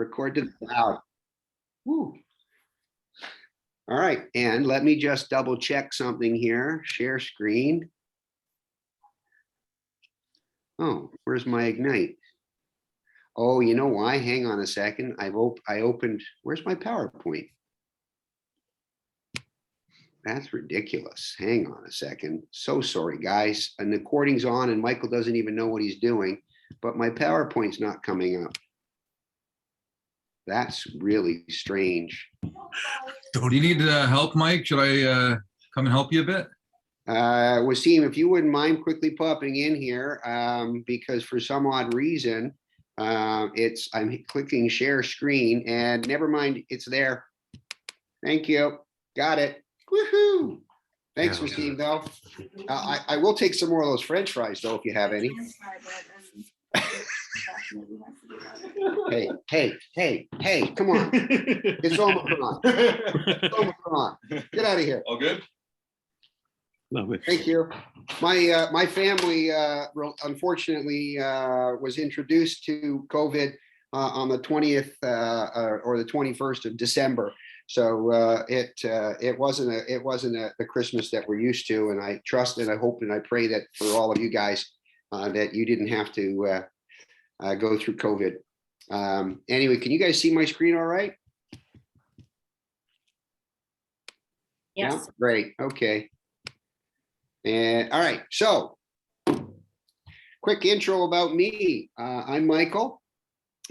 Record to the cloud. Woo. All right, and let me just double check something here. Share screen. Oh, where's my Ignite? Oh, you know why? Hang on a second. I opened, where's my PowerPoint? That's ridiculous. Hang on a second. So sorry, guys. And the recording's on and Michael doesn't even know what he's doing, but my PowerPoint's not coming up. That's really strange. Do you need help, Mike? Should I come and help you a bit? Wasim, if you wouldn't mind quickly popping in here, because for some odd reason, I'm clicking share screen and never mind, it's there. Thank you. Got it. Woohoo. Thanks, Wasim, though. I will take some more of those French fries, though, if you have any. Hey, come on. It's Omicron. It's Omicron. Get out of here. All good? Lovely. Thank you. My family, unfortunately, was introduced to COVID on the 20th or the 21st of December. So it wasn't the Christmas that we're used to. And I trust and I hope and I pray that for all of you guys that you didn't have to go through COVID. Anyway, can you guys see my screen all right? Yes. Yeah? Great. Okay. And all right. So quick intro about me. I'm Michael.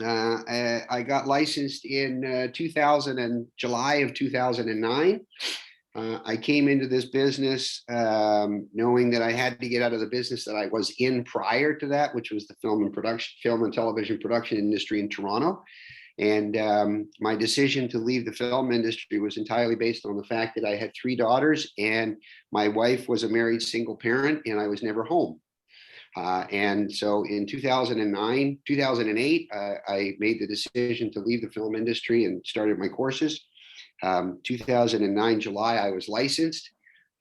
I got licensed in July of 2009. I came into this business knowing that I had to get out of the business that I was in prior to that, which was the film and television production industry in Toronto. And my decision to leave the film industry was entirely based on the fact that I had 3 daughters and my wife was a married single parent and I was never home. And so in 2008, I made the decision to leave the film industry and started my courses. 2009 July, I was licensed.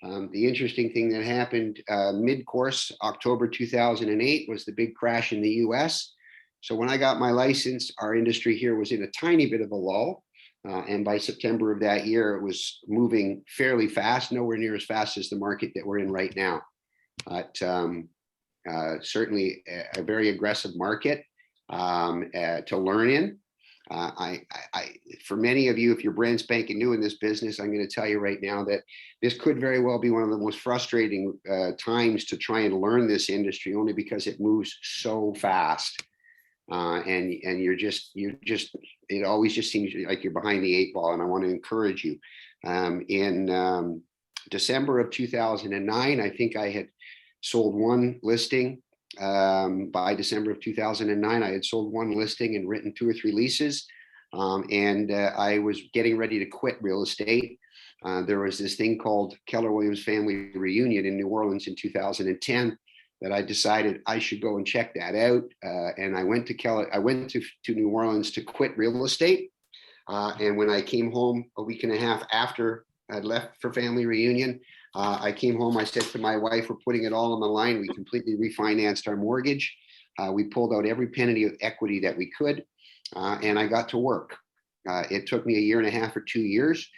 The interesting thing that happened mid-course, October 2008, was the big crash in the US. So when I got my license, our industry here was in a tiny bit of a lull. And by September of that year, it was moving fairly fast, nowhere near as fast as the market that we're in right now. But certainly a very aggressive market to learn in. For many of you, if you're brand spanking new in this business, I'm going to tell you right now that this could very well be one of the most frustrating times to try and learn this industry, only because it moves so fast. And it always just seems like you're behind the 8 ball. And I want to encourage you. In December of 2009, I think I had sold 1 listing. By December of 2009, I had sold 1 listing and written 2 or 3 leases. And I was getting ready to quit real estate. There was this thing called Keller Williams Family Reunion in New Orleans in 2010 that I decided I should go and check that out. And I went to New Orleans to quit real estate. And when I came home a week and a half after I'd left for family reunion, I came home, I said to my wife, we're putting it all on the line. We completely refinanced our mortgage. We pulled out every penny of equity that we could, and I got to work. It took me 1.5 years or 2 years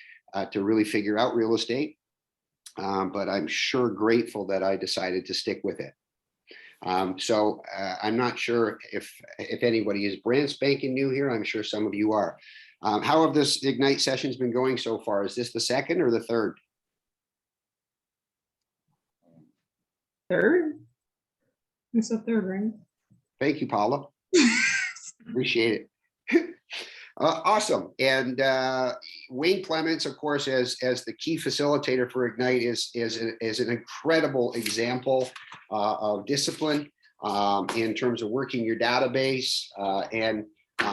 to really figure out real estate, but I'm sure grateful that I decided to stick with it. So I'm not sure if anybody is brand spanking new here. I'm sure some of you are. How have this Ignite sessions been going so far? Is this the second or the third? Third? It's the third, right? Thank you, Paula. Appreciate it. Awesome. And Wayne Clements, of course, as the key facilitator for Ignite, is an incredible example of discipline in terms of working your database. And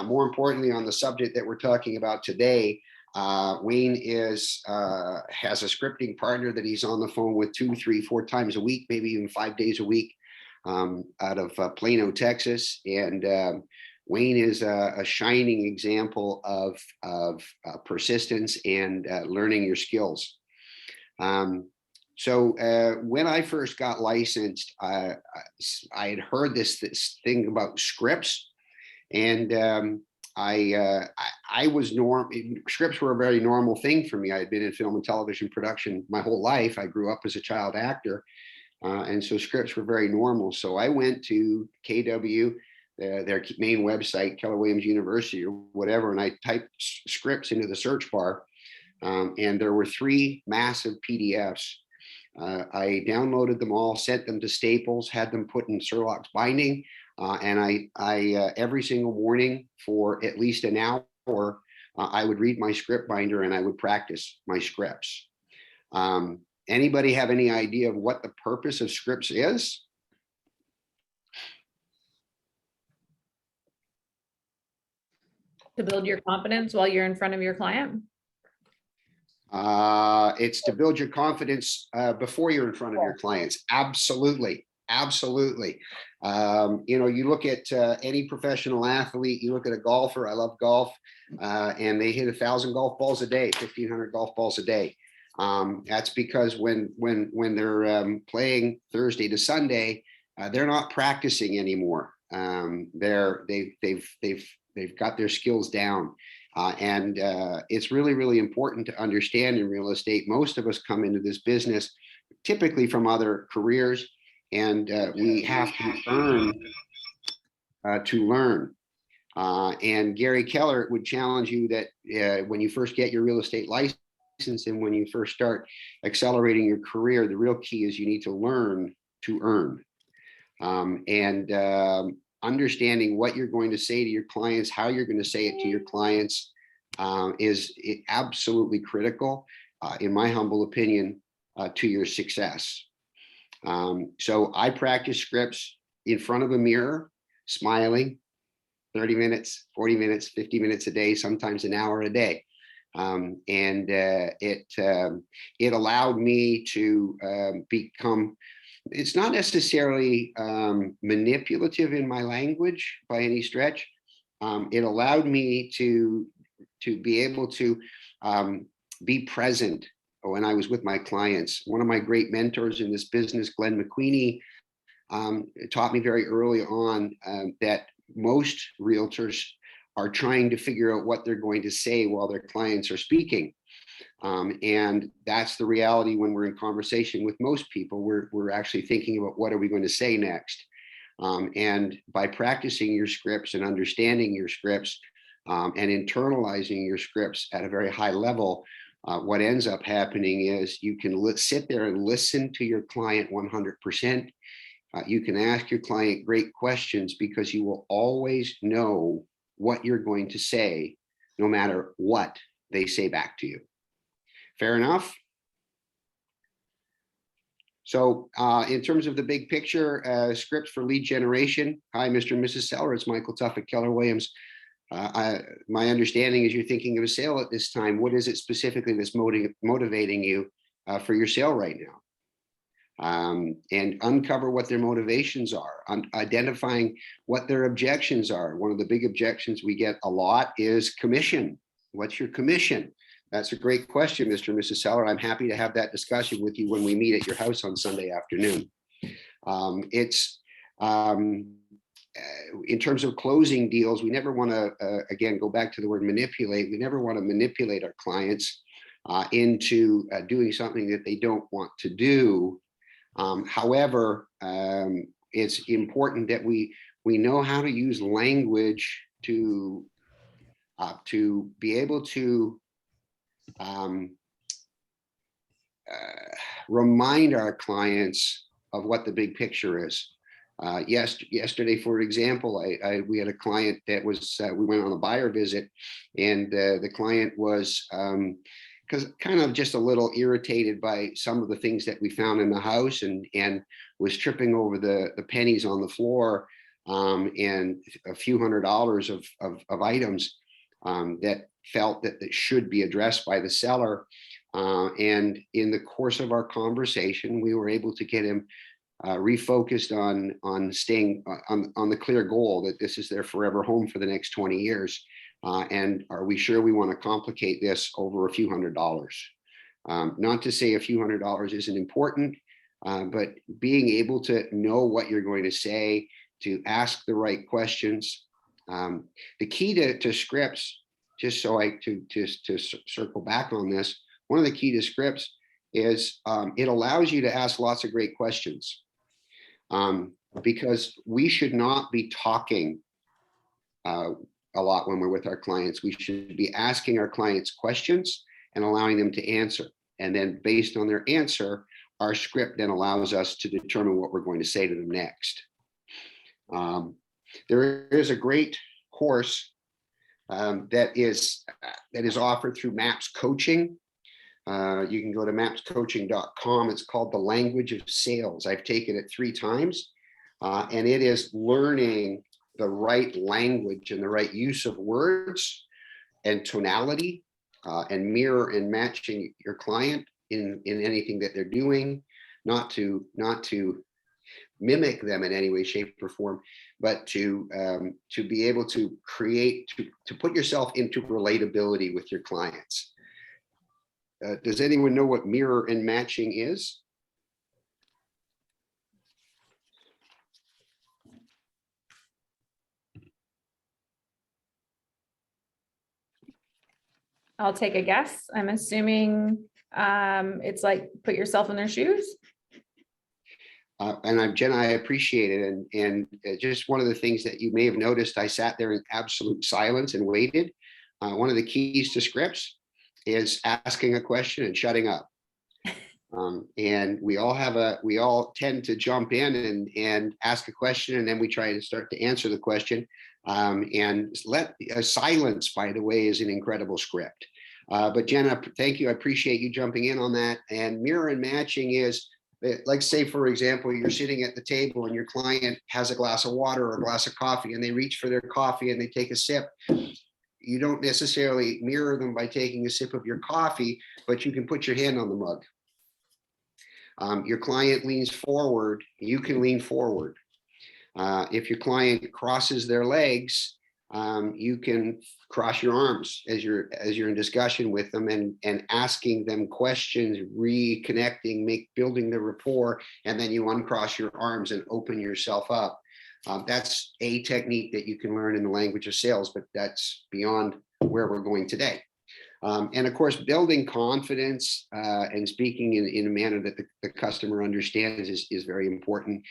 more importantly, on the subject that we're talking about today, Wayne has a scripting partner that he's on the phone with 2, 3, 4 times a week, maybe even 5 days a week, out of Plano, Texas. And Wayne is a shining example of persistence and learning your skills. So when I first got licensed, I had heard this thing about scripts, and I was scripts were a very normal thing for me. I had been in film and television production my whole life. I grew up as a child actor. And so scripts were very normal. So I went to KW, their main website, Keller Williams University or whatever, and I typed scripts into the search bar. And there were 3 massive PDFs. I downloaded them all, sent them to Staples, had them put in Surlocks binding. And I every single morning for at least an hour, I would read my script binder and I would practice my scripts. Anybody have any idea of what the purpose of scripts is? To build your confidence while you're in front of your client? It's to build your confidence before you're in front of your clients. Absolutely. Absolutely. You look at any professional athlete, you look at a golfer, I love golf, and they hit 1,000 golf balls a day, 1,500 golf balls a day. That's because when they're playing Thursday to Sunday, they're not practicing anymore. They've got their skills down. And it's really, really important to understand in real estate. Most of us come into this business typically from other careers, and we have to earn to learn. And Gary Keller would challenge you that when you first get your real estate license and when you first start accelerating your career, the real key is you need to learn to earn. Understanding what you're going to say to your clients, how you're going to say it to your clients is absolutely critical, in my humble opinion, to your success. So I practice scripts in front of a mirror, smiling, 30 minutes, 40 minutes, 50 minutes a day, sometimes an hour a day. It allowed me to become, it's not necessarily manipulative in my language by any stretch. It allowed me to be able to be present when I was with my clients. One of my great mentors in this business, Glenn McQueenie, taught me very early on that most realtors are trying to figure out what they're going to say while their clients are speaking. And that's the reality when we're in conversation with most people. We're actually thinking about what are we going to say next. And by practicing your scripts and understanding your scripts and internalizing your scripts at a very high level, what ends up happening is you can sit there and listen to your client 100%. You can ask your client great questions because you will always know what you're going to say, no matter what they say back to you. Fair enough? So in terms of the big picture, scripts for lead generation. Hi, Mr. and Mrs. Seller. It's Michael Tuff at Keller Williams. My understanding is you're thinking of a sale at this time. What is it specifically that's motivating you for your sale right now? And uncover what their motivations are, identifying what their objections are. One of the big objections we get a lot is commission. What's your commission? That's a great question, Mr. and Mrs. Seller. I'm happy to have that discussion with you when we meet at your house on Sunday afternoon. In terms of closing deals, we never want to, again, go back to the word manipulate. We never want to manipulate our clients into doing something that they don't want to do. However, it's important that we know how to use language to be able to remind our clients of what the big picture is. Yesterday, for example, we had a client that was, we went on a buyer visit, and the client was kind of just a little irritated by some of the things that we found in the house, and was tripping over the pennies on the floor, and a few $100s of items that felt that should be addressed by the seller. And in the course of our conversation, we were able to get him refocused on staying on the clear goal that this is their forever home for the next 20 years. And are we sure we want to complicate this over a few $100s? Not to say a few $100s isn't important, but being able to know what you're going to say, to ask the right questions, The key to scripts, just so to circle back on this, one of the key to scripts is it allows you to ask lots of great questions, because we should not be talking a lot when we're with our clients. We should be asking our clients questions and allowing them to answer. And then based on their answer, our script then allows us to determine what we're going to say to them next. There is a great course that is offered through MAPS Coaching. You can go to mapscoaching.com. It's called The Language of Sales. I've taken it 3 times, and it is learning the right language and the right use of words and tonality, and mirror and matching your client in anything that they're doing, not to mimic them in any way, shape, or form, but to be able to create, to put yourself into relatability with your clients. Does anyone know what mirror and matching is? I'll take a guess. I'm assuming it's like put yourself in their shoes. And Jenna, I appreciate it. And just one of the things that you may have noticed, I sat there in absolute silence and waited. One of the keys to scripts is asking a question and shutting up. And we all tend to jump in and ask a question, and then we try to start to answer the question. And silence, by the way, is an incredible script. But Jenna, thank you. I appreciate you jumping in on that. And mirror and matching is, like, say, for example, you're sitting at the table and your client has a glass of water or a glass of coffee, and they reach for their coffee and they take a sip. You don't necessarily mirror them by taking a sip of your coffee, but you can put your hand on the mug. Your client leans forward, you can lean forward. If your client crosses their legs, you can cross your arms as you're in discussion with them, and asking them questions, reconnecting, building the rapport, and then you uncross your arms and open yourself up. That's a technique that you can learn in the language of sales, but that's beyond where we're going today. And of course, building confidence and speaking in a manner that the customer understands is very important.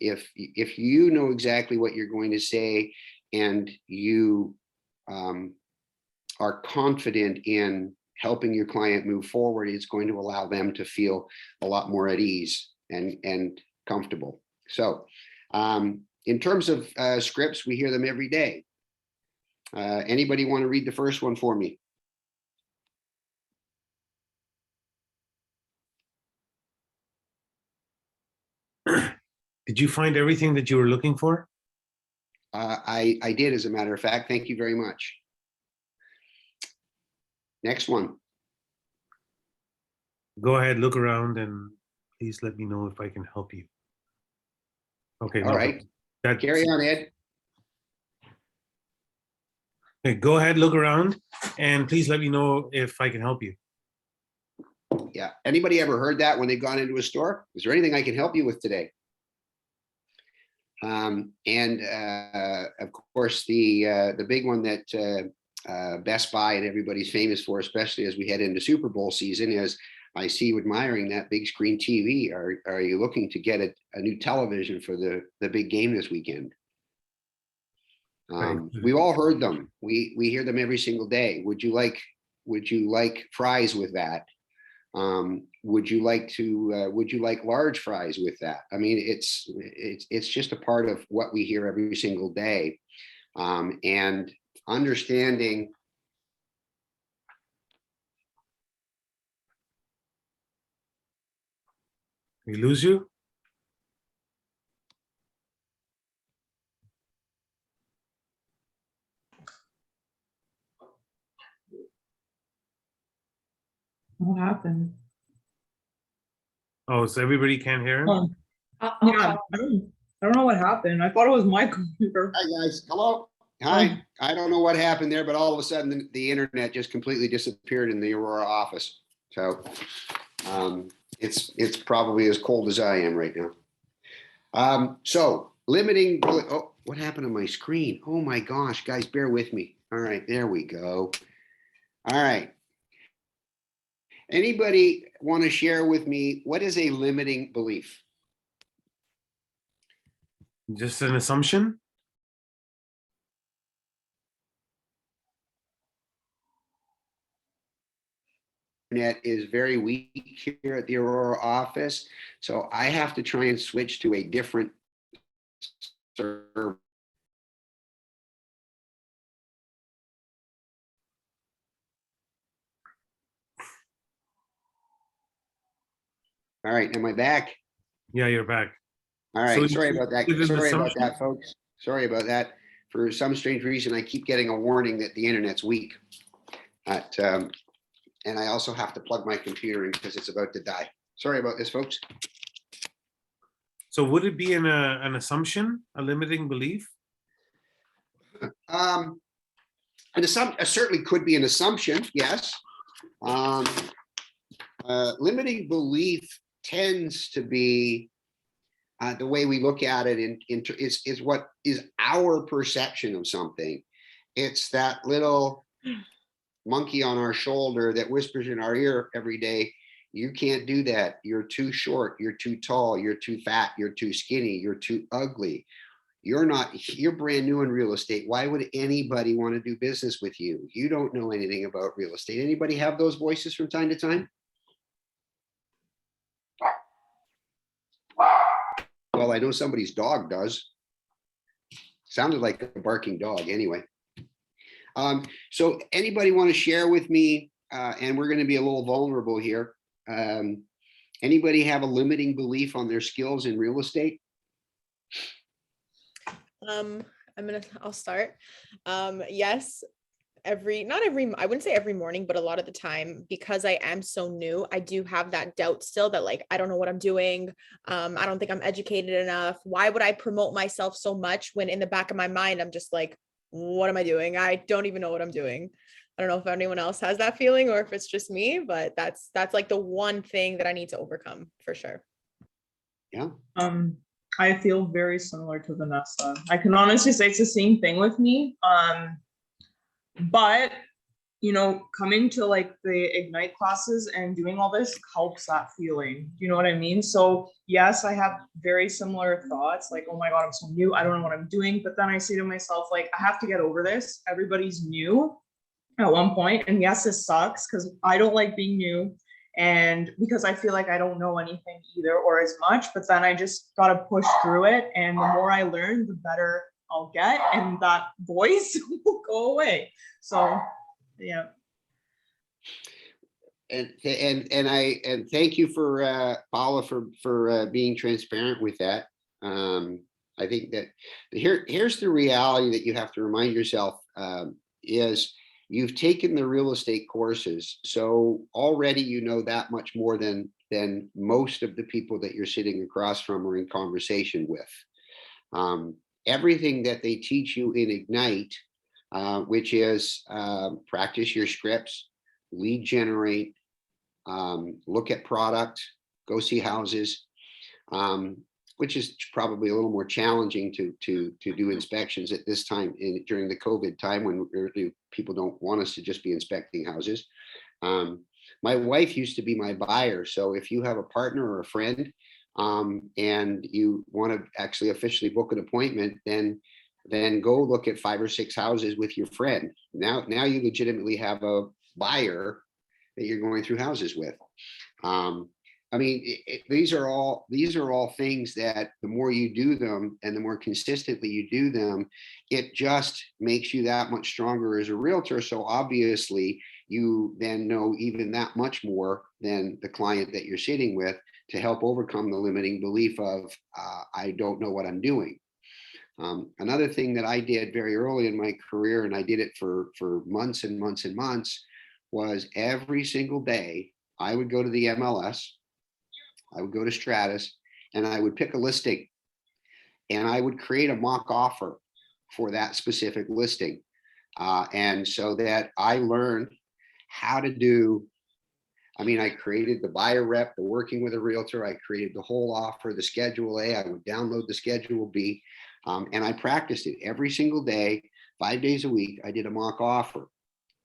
If you know exactly what you're going to say, and you are confident in helping your client move forward, it's going to allow them to feel a lot more at ease and comfortable. So in terms of scripts, we hear them every day. Anybody want to read the first one for me? Did you find everything that you were looking for? I did, as a matter of fact. Thank you very much. Next one. Go ahead, look around, and please let me know if I can help you. Okay. All right. That, Carry on, Ed. okay, go ahead, look around, and please let me know if I can help you. Yeah. Anybody ever heard that when they've gone into a store? Is there anything I can help you with today? And of course, the big one that Best Buy and everybody's famous for, especially as we head into Super Bowl season, is, I see you admiring that big screen TV. Are you looking to get a new television for the big game this weekend? We've all heard them. We hear them every single day. Would you like fries with that? Would you like large fries with that? I mean, it's just a part of what we hear every single day. And understanding. We lose you? What happened? Oh, so everybody can't hear him? Yeah, I don't know what happened. I thought it was my computer. Hi guys, hello. Hi. I don't know what happened there, but all of a sudden the internet just completely disappeared in the Aurora office. So it's probably as cold as I am right now. So limiting. Oh, What happened to my screen? Oh my gosh, guys, bear with me. All right, there we go. All right. Anybody want to share with me, what is a limiting belief? Just an assumption? Internet is very weak here at the Aurora office, so I have to try and switch to a different server. All right, am I back? Yeah, you're back. All So right, you sorry about that. did an Sorry about assumption? that, folks. Sorry about that. For some strange reason, I keep getting a warning that the internet's weak. And I also have to plug my computer in because it's about to die. Sorry about this, folks. So would it be an assumption, a limiting belief? Certainly could be an assumption, yes. Limiting belief tends to be the way we look at it is what is our perception of something. It's that little monkey on our shoulder that whispers in our ear every day, you can't do that. You're too short. You're too tall. You're too fat. You're too skinny. You're too ugly. You're brand new in real estate. Why would anybody want to do business with you? You don't know anything about real estate. Anybody have those voices from time to time? Well, I know somebody's dog does. Sounded like a barking dog anyway. So anybody want to share with me, and we're going to be a little vulnerable here. Anybody have a limiting belief on their skills in real estate? I'll start. Yes, I wouldn't say every morning, but a lot of the time, because I am so new, I do have that doubt still that like, I don't know what I'm doing. I don't think I'm educated enough. Why would I promote myself so much when in the back of my mind, I'm just like, what am I doing? I don't even know what I'm doing. I don't know if anyone else has that feeling or if it's just me, but that's like the one thing that I need to overcome for sure. Yeah. I feel very similar to Vanessa. I can honestly say it's the same thing with me. But coming to like the Ignite classes and doing all this helps that feeling. Do you know what I mean? So yes, I have very similar thoughts, like, oh my God, I'm so new. I don't know what I'm doing. But then I say to myself, like, I have to get over this. Everybody's new at one point. And yes, this sucks because I don't like being new. And because I feel like I don't know anything either or as much, but then I just got to push through it. And the more I learn, the better I'll get. And that voice will go away. So, yeah. And thank you for Paula for being transparent with that. I think that here's the reality that you have to remind yourself is you've taken the real estate courses, so already you know that much more than most of the people that you're sitting across from or in conversation with. Everything that they teach you in Ignite, which is practice your scripts, lead generate, look at product, go see houses, which is probably a little more challenging to do inspections at this time during the COVID time when people don't want us to just be inspecting houses. My wife used to be my buyer, so if you have a partner or a friend and you want to actually officially book an appointment, then go look at 5 or 6 houses with your friend. Now you legitimately have a buyer that you're going through houses with. I mean, these are all things that the more you do them and the more consistently you do them, it just makes you that much stronger as a realtor. So obviously you then know even that much more than the client that you're sitting with to help overcome the limiting belief of I don't know what I'm doing. Another thing that I did very early in my career, and I did it for months and months and months, was every single day I would go to the MLS, I would go to Stratus, and I would pick a listing and I would create a mock offer for that specific listing. And so that I learned how to do, I created the buyer rep, the working with a realtor, I created the whole offer, the Schedule A, I would download the Schedule B. And I practiced it every single day, 5 days a week. I did a mock offer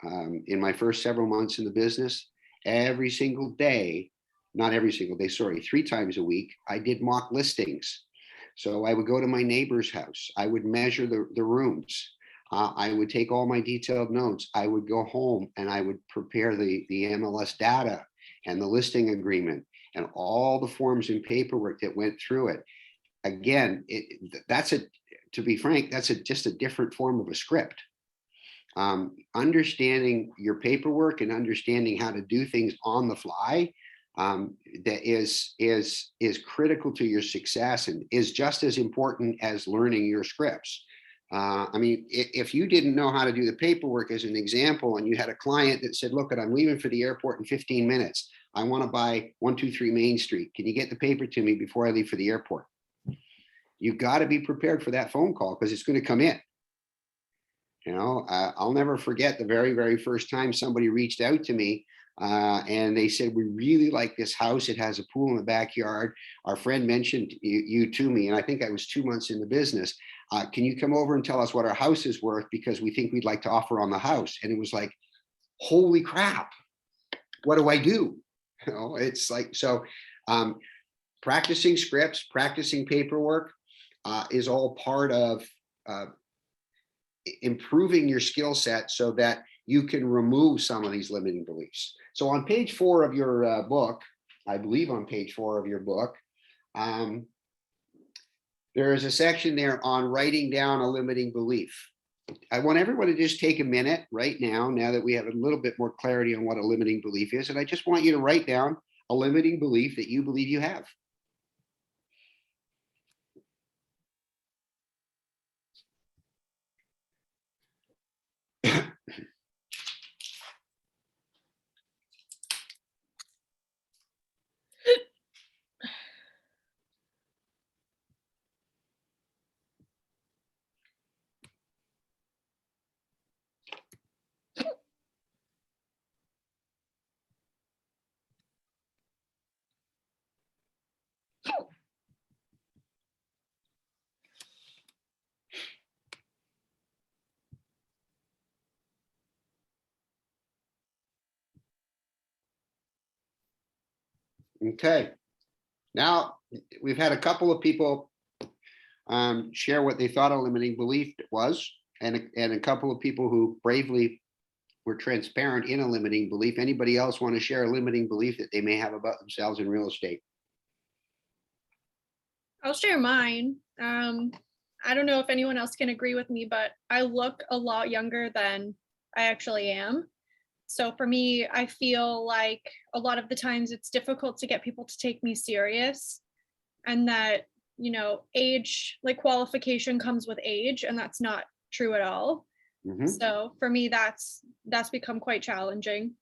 in my first several months in the business. Every single day, not every single day, sorry, 3 times a week, I did mock listings. So I would go to my neighbor's house. I would measure the rooms. I would take all my detailed notes. I would go home and I would prepare the MLS data and the listing agreement and all the forms and paperwork that went through it. Again, to be frank, that's just a different form of a script. Understanding your paperwork and understanding how to do things on the fly that is critical to your success and is just as important as learning your scripts. I mean, if you didn't know how to do the paperwork, as an example, and you had a client that said, look, I'm leaving for the airport in 15 minutes. I want to buy 123 Main Street. Can you get the paper to me before I leave for the airport? You've got to be prepared for that phone call because it's going to come in. You know, I'll never forget the very, very first time somebody reached out to me and they said, we really like this house. It has a pool in the backyard. Our friend mentioned you to me, and I think I was 2 months in the business. Can you come over and tell us what our house is worth? Because we think we'd like to offer on the house. And it was like, holy crap, what do I do? You know, it's like, so practicing scripts, practicing paperwork is all part of improving your skill set so that you can remove some of these limiting beliefs. So on page 4 of your book, I believe on page 4 of your book, there is a section there on writing down a limiting belief. I want everyone to just take a minute right now that we have a little bit more clarity on what a limiting belief is. And I just want you to write down a limiting belief that you believe you have. Okay. Now we've had a couple of people share what they thought a limiting belief was, and a couple of people who bravely were transparent in a limiting belief. Anybody else want to share a limiting belief that they may have about themselves in real estate? I'll share mine. I don't know if anyone else can agree with me, but I look a lot younger than I actually am. So for me, I feel like a lot of the times it's difficult to get people to take me serious, and that, you know, age, like qualification comes with age, and that's not true at all. Mhm. So for me, that's become quite challenging.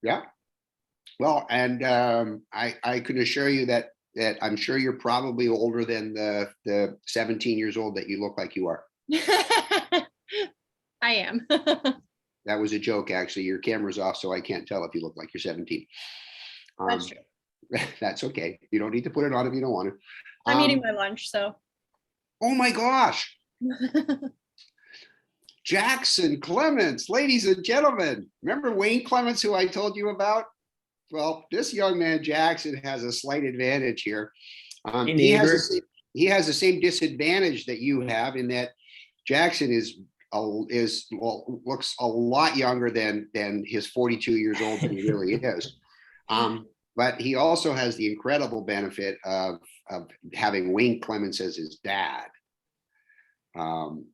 Yeah. Well, and I can assure you that I'm sure you're probably older than the 17 years old that you look like you are. I am. That was a joke, actually. Your camera's off, so I can't tell if you look like you're 17. That's true. That's okay. You don't need to put it on if you don't want to. I'm eating my lunch, so. Oh my gosh. Jackson Clements, ladies and gentlemen. Remember Wayne Clements, who I told you about? Well, this young man, Jackson, has a slight advantage here. He has the same disadvantage that you have, in that Jackson looks a lot younger than his 42 years old that he really is. But he also has the incredible benefit of having Wayne Clements as his dad.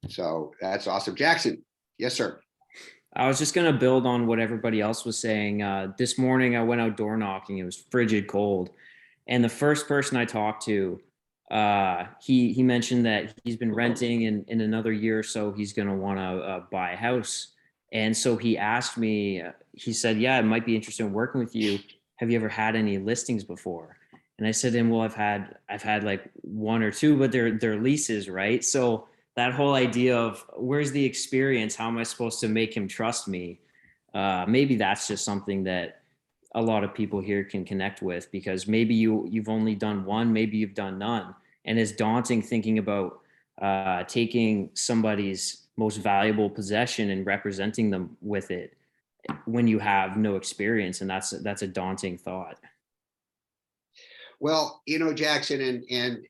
So that's awesome. Jackson, yes, sir. I was just going to build on what everybody else was saying. This morning I went out door knocking. It was frigid cold. And the first person I talked to, he mentioned that he's been renting, and in another year or so, he's going to want to buy a house. And so he asked me, he said, yeah, it might be interested in working with you. Have you ever had any listings before? And I said to him, well, I've had like 1 or 2, but they're leases, right? So that whole idea of where's the experience? How am I supposed to make him trust me? Maybe that's just something that a lot of people here can connect with, because maybe you've only done one, maybe you've done none. and it's daunting thinking about taking somebody's most valuable possession and representing them with it when you have no experience, and that's a daunting thought. Well, Jackson,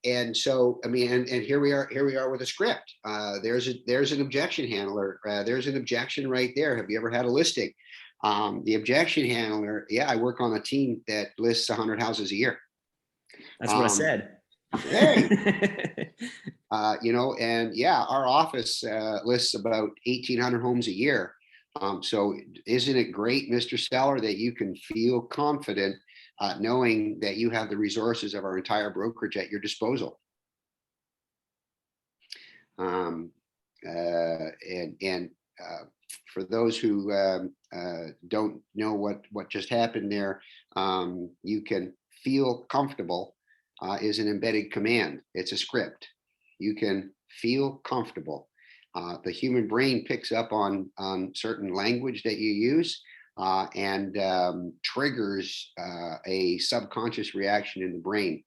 and so I mean, and here we are with a script. There's an objection handler. There's an objection right there. Have you ever had a listing? The objection handler. Yeah, I work on a team that lists 100 houses a year. That's what I said. Hey. And yeah, our office lists about 1,800 homes a year. So isn't it great, Mr. Seller, that you can feel confident knowing that you have the resources of our entire brokerage at your disposal? For those who don't know what just happened there, you can feel comfortable is an embedded command. It's a script. You can feel comfortable. The human brain picks up on certain language that you use and triggers a subconscious reaction in the brain.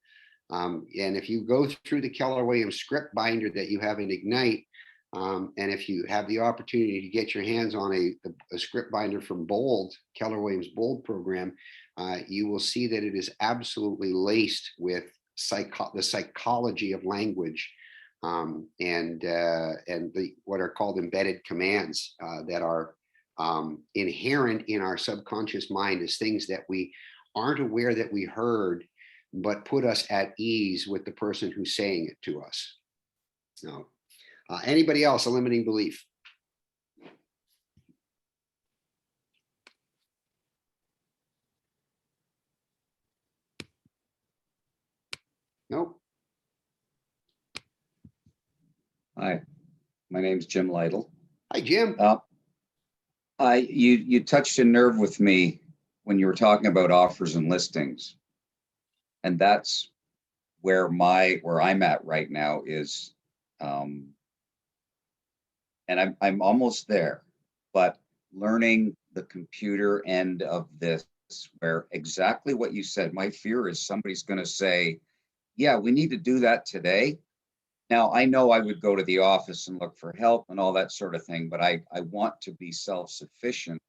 And if you go through the Keller Williams script binder that you have in Ignite, and if you have the opportunity to get your hands on a script binder from Bold, Keller Williams Bold program, you will see that it is absolutely laced with the psychology of language and what are called embedded commands that are inherent in our subconscious mind as things that we aren't aware that we heard, but put us at ease with the person who's saying it to us. So, anybody else, a limiting belief? Nope. Hi, my name's Jim Lytle. Hi, Jim. You touched a nerve with me when you were talking about offers and listings, and that's where I'm at right now is, and I'm almost there, but learning the computer end of this, where exactly what you said. My fear is somebody's going to say, "Yeah, we need to do that today." Now, I know I would go to the office and look for help and all that sort of thing, but I want to be self-sufficient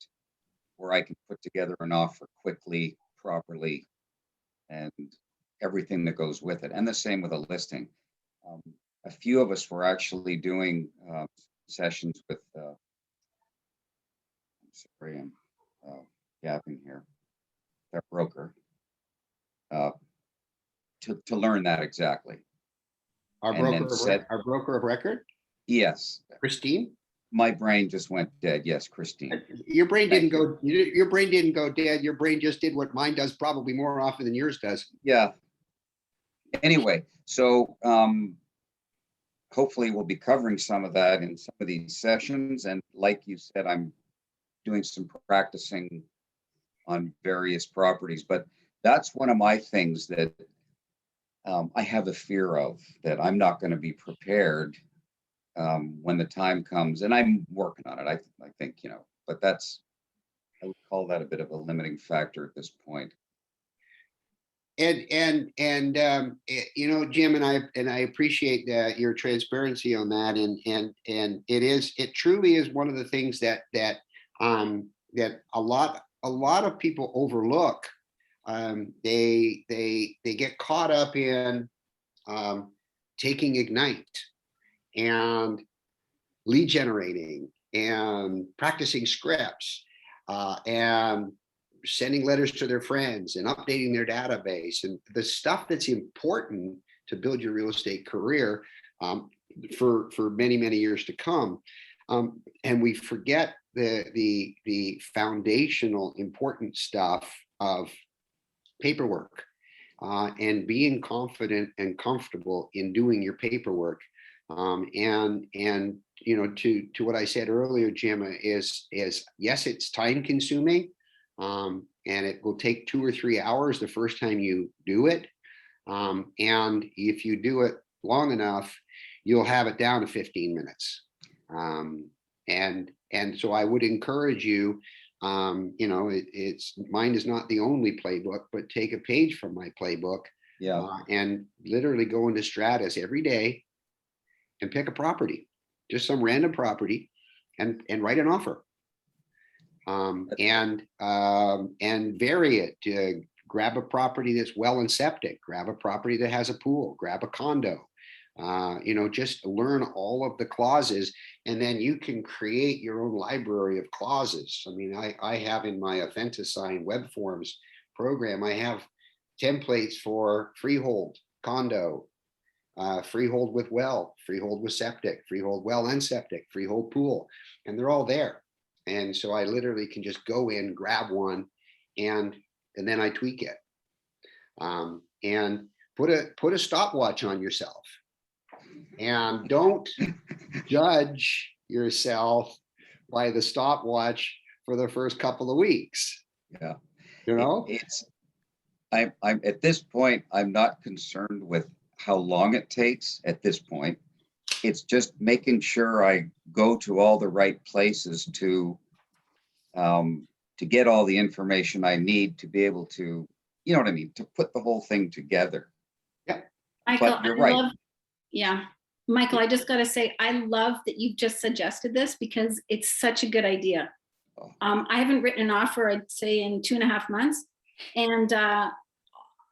where I can put together an offer quickly, properly, and everything that goes with it. And the same with a listing. A few of us were actually doing sessions with, I'm sorry, I'm gapping here, their broker, to learn that exactly. Our broker of record? Yes. Christine? My brain just went dead. Yes, Christine. Your brain didn't go. Your brain didn't go dead. Your brain just did what mine does, probably more often than yours does. Yeah. Anyway, so hopefully we'll be covering some of that in some of these sessions. And like you said, I'm doing some practicing on various properties, but that's one of my things that I have a fear of, that I'm not going to be prepared when the time comes, and I'm working on it. I think, but I would call that a bit of a limiting factor at this point. And Jim, and I appreciate your transparency on that. And it truly is one of the things that a lot of people overlook. They get caught up in taking Ignite and lead generating and practicing scripts and sending letters to their friends and updating their database and the stuff that's important to build your real estate career for many, many years to come. And we forget the foundational important stuff of paperwork and being confident and comfortable in doing your paperwork. And to what I said earlier, Jim, is yes, it's time consuming. And it will take 2 or 3 hours the first time you do it. And if you do it long enough, you'll have it down to 15 minutes. And so I would encourage you, it's mine is not the only playbook, but take a page from my playbook Yeah. And literally go into Stratus every day and pick a property, just some random property, and write an offer. And vary it to grab a property that's well and septic, grab a property that has a pool, grab a condo. Just learn all of the clauses, and then you can create your own library of clauses. I mean, I have in my Authentisign web forms program, I have templates for freehold, condo, freehold with well, freehold with septic, freehold well and septic, freehold pool, and they're all there. And so I literally can just go in, grab one, and then I tweak it. And put a stopwatch on yourself, and don't judge yourself by the stopwatch for the first couple of weeks. Yeah. I'm at this point, I'm not concerned with how long it takes at this point. It's just making sure I go to all the right places to get all the information I need to be able to, you know what I mean, to put the whole thing together. Yeah. Michael, But you're I right. love, yeah. Michael, I just got to say, I love that you've just suggested this because it's such a good idea. I haven't written an offer, I'd say, in 2.5 months. And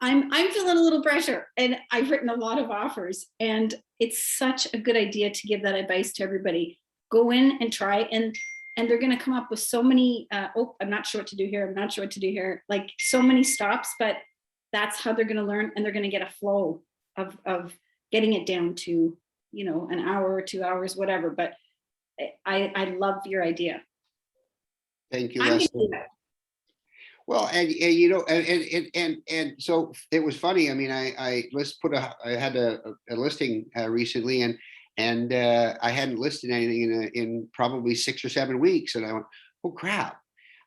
I'm feeling a little pressure, and I've written a lot of offers, and it's such a good idea to give that advice to everybody. Go in and try, and they're going to come up with so many, I'm not sure what to do here. I'm not sure what to do here. Like so many stops, but that's how they're going to learn, and they're going to get a flow of getting it down to, an hour or 2 hours, whatever. But I love your idea. Thank you, I'm gonna Leslie. do that. Well, and so it was funny. I mean, I had a listing recently, and I hadn't listed anything in probably 6 or 7 weeks, and I went, oh crap.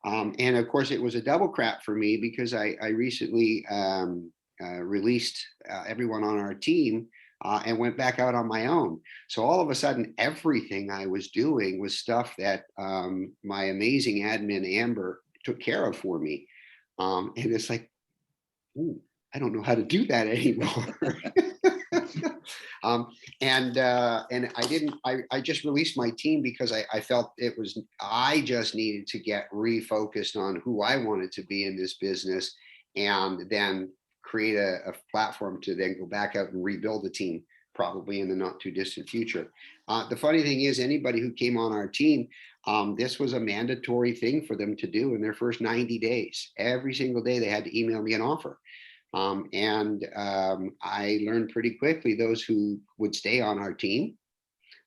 And of course, it was a double crap for me because I recently released everyone on our team and went back out on my own. So all of a sudden, everything I was doing was stuff that my amazing admin Amber took care of for me. And it's like, ooh, I don't know how to do that anymore. And I just released my team because I felt I just needed to get refocused on who I wanted to be in this business, and then create a platform to then go back out and rebuild the team, probably in the not too distant future. The funny thing is, anybody who came on our team, this was a mandatory thing for them to do in their first 90 days. Every single day they had to email me an offer. I learned pretty quickly those who would stay on our team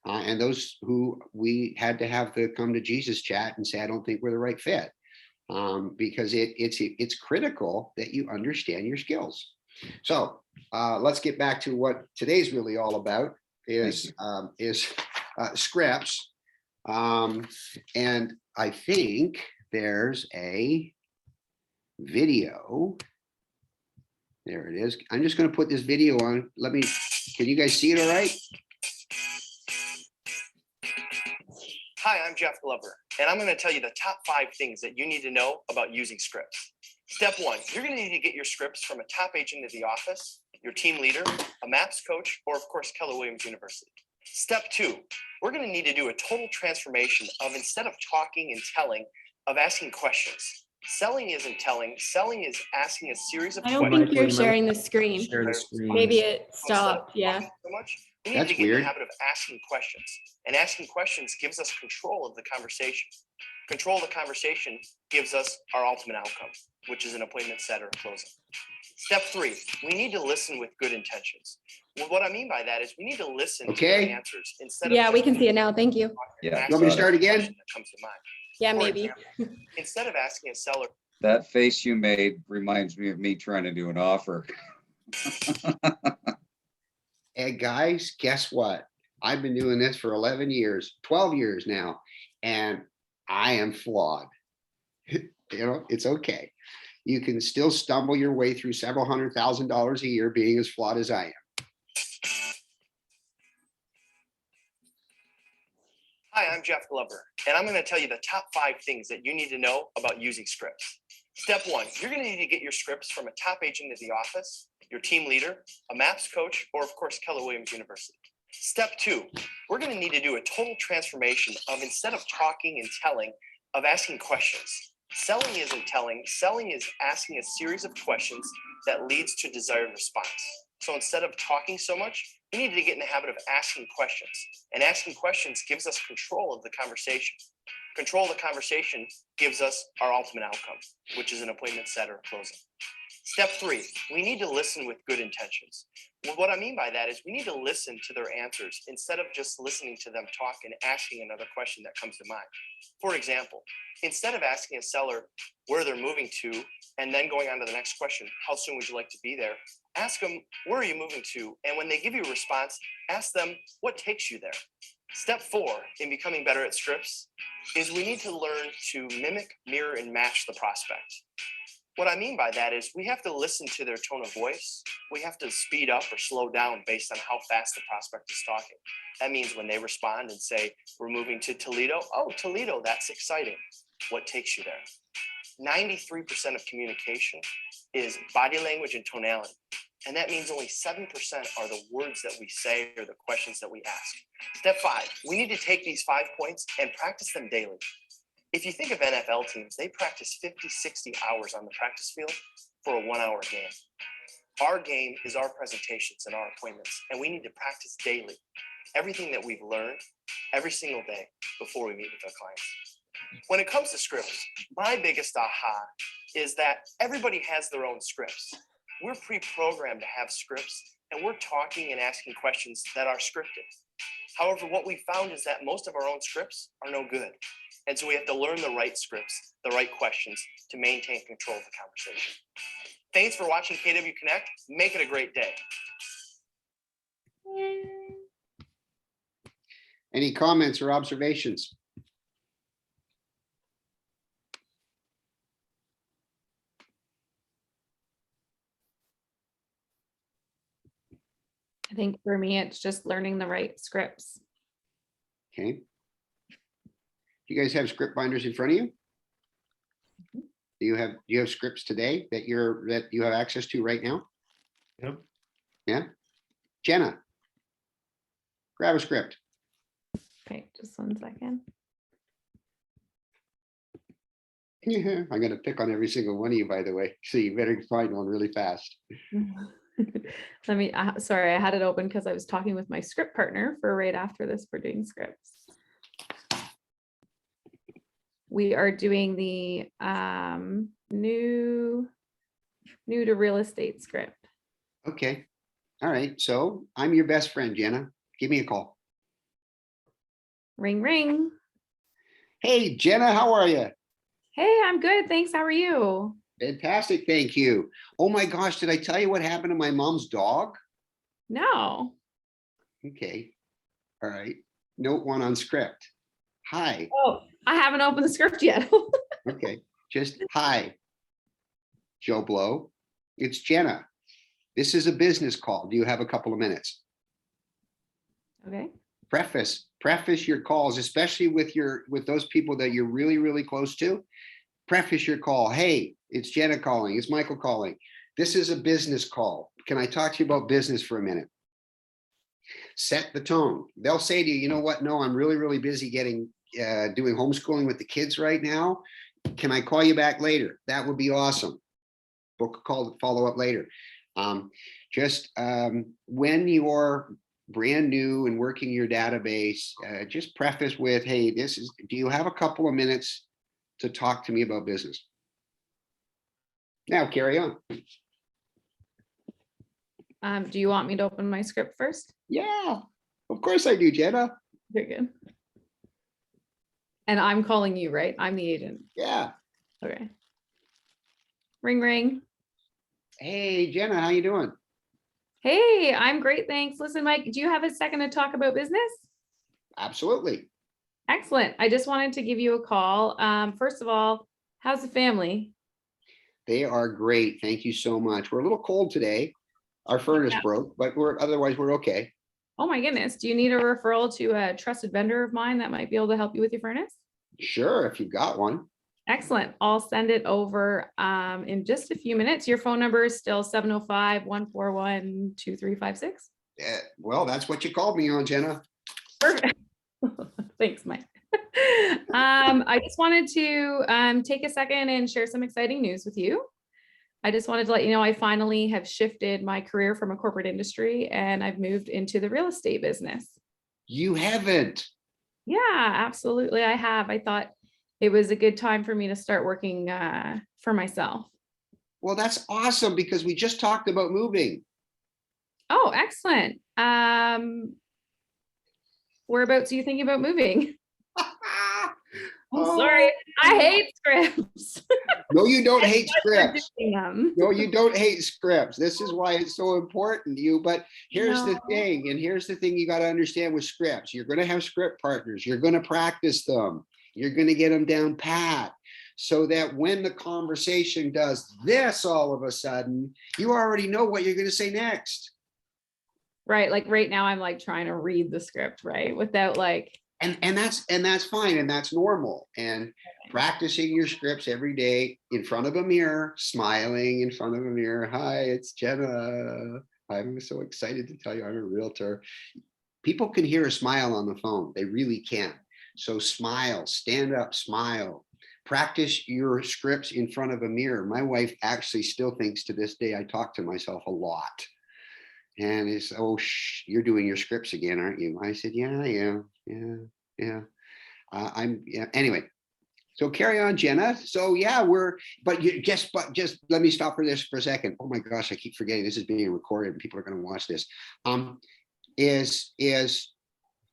and those who we had to have the come to Jesus chat and say, I don't think we're the right fit. Because it's critical that you understand your skills. So let's get back to what today's really all about is scripts. And I think there's a video. There it is. I'm just going to put this video on. Can you guys see it all right? Hi, I'm Jeff Glover, and I'm going to tell you the top 5 things that you need to know about using scripts. Step 1, you're going to need to get your scripts from a top agent at the office, your team leader, a MAPS coach, or of course, Keller Williams University. Step 2, we're going to need to do a total transformation of, instead of talking and telling, of asking questions. Selling isn't telling, selling is asking a series of I don't questions. think you're sharing the screen. Share the screen. Maybe it stopped. Yeah. So much. We need That's to get in weird. the habit of asking questions, and asking questions gives us control of the conversation. Control of the conversation gives us our ultimate outcome, which is an appointment set or a closing. Step 3, we need to listen with good intentions. Well, what I mean by that is we need to listen to Okay. the answers instead Yeah, of we can see it now. Thank you. Yeah. You want me to got it. start again? That comes to mind. Yeah, For maybe. example, instead of asking a seller, That face you made reminds me of me trying to do an offer. Hey guys, guess what? I've been doing this for 11 years, 12 years now, and I am flawed. It's okay. You can still stumble your way through several $100,000 a year being as flawed as I am. hi, I'm Jeff Glover, and I'm going to tell you the top 5 things that you need to know about using scripts. Step 1, you're going to need to get your scripts from a top agent at the office, your team leader, a MAPS coach, or of course, Keller Williams University. Step 2, we're going to need to do a total transformation of, instead of talking and telling, of asking questions. Selling isn't telling, selling is asking a series of questions that leads to desired response. So instead of talking so much, we need to get in the habit of asking questions. And asking questions gives us control of the conversation. Control of the conversation gives us our ultimate outcome, which is an appointment set or closing. Step 3, we need to listen with good intentions. Well, what I mean by that is we need to listen to their answers instead of just listening to them talk and asking another question that comes to mind. For example, instead of asking a seller where they're moving to and then going on to the next question, how soon would you like to be there? Ask them, where are you moving to? And when they give you a response, ask them, what takes you there? Step 4 in becoming better at scripts is we need to learn to mimic, mirror, and match the prospect. What I mean by that is we have to listen to their tone of voice. We have to speed up or slow down based on how fast the prospect is talking. That means when they respond and say, we're moving to Toledo. Oh, Toledo, that's exciting. What takes you there? 93% of communication is body language and tonality. And that means only 7% are the words that we say or the questions that we ask. Step 5, we need to take these 5 points and practice them daily. If you think of NFL teams, they practice 50, 60 hours on the practice field for a 1-hour game. Our game is our presentations and our appointments, and we need to practice daily everything that we've learned every single day before we meet with our clients. When it comes to scripts, my biggest aha is that everybody has their own scripts. We're pre-programmed to have scripts, and we're talking and asking questions that are scripted. However, what we found is that most of our own scripts are no good. And so we have to learn the right scripts, the right questions to maintain control of the conversation. Thanks for watching KW Connect. Make it a great day. Any comments or observations? I think for me, it's just learning the right scripts. Okay. You guys have script binders in front of you? Do you have scripts today that you have access to right now? Yep. Yeah. Jenna, grab a script. Okay, just 1 second. Yeah, I'm gonna pick on every single one of you, by the way. So you better find one really fast. Let me, sorry, I had it open because I was talking with my script partner for right after this for doing scripts. We are doing the new to real estate script. Okay. All right. So I'm your best friend, Jenna. Give me a call. Ring, ring. Hey, Jenna, how are you? Hey, I'm good. Thanks. How are you? Fantastic. Thank you. Oh my gosh, did I tell you what happened to my mom's dog? No. Okay. All right. Note 1 on script. Hi. Oh, I haven't opened the script yet. Okay. Just hi. Joe Blow. It's Jenna. This is a business call. Do you have a couple of minutes? Okay. Preface your calls, especially with those people that you're really, really close to. Preface your call. Hey, it's Jenna calling. It's Michael calling. This is a business call. Can I talk to you about business for a minute? Set the tone. They'll say to you, you know what? No, I'm really, really busy doing homeschooling with the kids right now. Can I call you back later? That would be awesome. Book a call to follow up later. When you're brand new and working your database, just preface with, hey, do you have a couple of minutes to talk to me about business? Now carry on. Do you want me to open my script first? Yeah, of course I do, Jenna. Very good. And I'm calling you, right? I'm the agent. Yeah. Okay. Ring, ring. Hey, Jenna, how you doing? Hey, I'm great. Thanks. Listen, Mike, do you have a second to talk about business? Absolutely. Excellent. I just wanted to give you a call. First of all, how's the family? They are great. Thank you so much. We're a little cold today. Our furnace broke, but otherwise we're okay. Oh my goodness. Do you need a referral to a trusted vendor of mine that might be able to help you with your furnace? Sure, if you've got one. Excellent. I'll send it over in just a few minutes. Your phone number is still 705-141-2356. Well, that's what you called me on, Jenna. Perfect. Thanks, Mike. I just wanted to take a second and share some exciting news with you. I just wanted to let you know I finally have shifted my career from a corporate industry and I've moved into the real estate business. You haven't. Yeah, absolutely. I have. I thought it was a good time for me to start working for myself. Well, that's awesome because we just talked about moving. Oh, excellent. Whereabouts are you thinking about moving? I'm sorry. I hate scripts. No, you don't hate scripts. Doing them. No, you don't hate scripts. This is why it's so important to you. But here's the No. thing, and here's the thing you got to understand with scripts. You're going to have script partners. You're going to practice them. You're going to get them down pat so that when the conversation does this, all of a sudden, you already know what you're going to say next. Right. Like right now, I'm like trying to read the script, right? Without like. And that's fine, and that's normal. And practicing your scripts every day in front of a mirror, smiling in front of a mirror. Hi, it's Jenna. I'm so excited to tell you I'm a realtor. People can hear a smile on the phone. They really can. So smile, stand up, smile. Practice your scripts in front of a mirror. My wife actually still thinks to this day I talk to myself a lot. And it's, oh, you're doing your scripts again, aren't you? I said, yeah, yeah. Anyway, so carry on, Jenna. So yeah, but just let me stop for this for a second. Oh my gosh, I keep forgetting this is being recorded and people are going to watch this.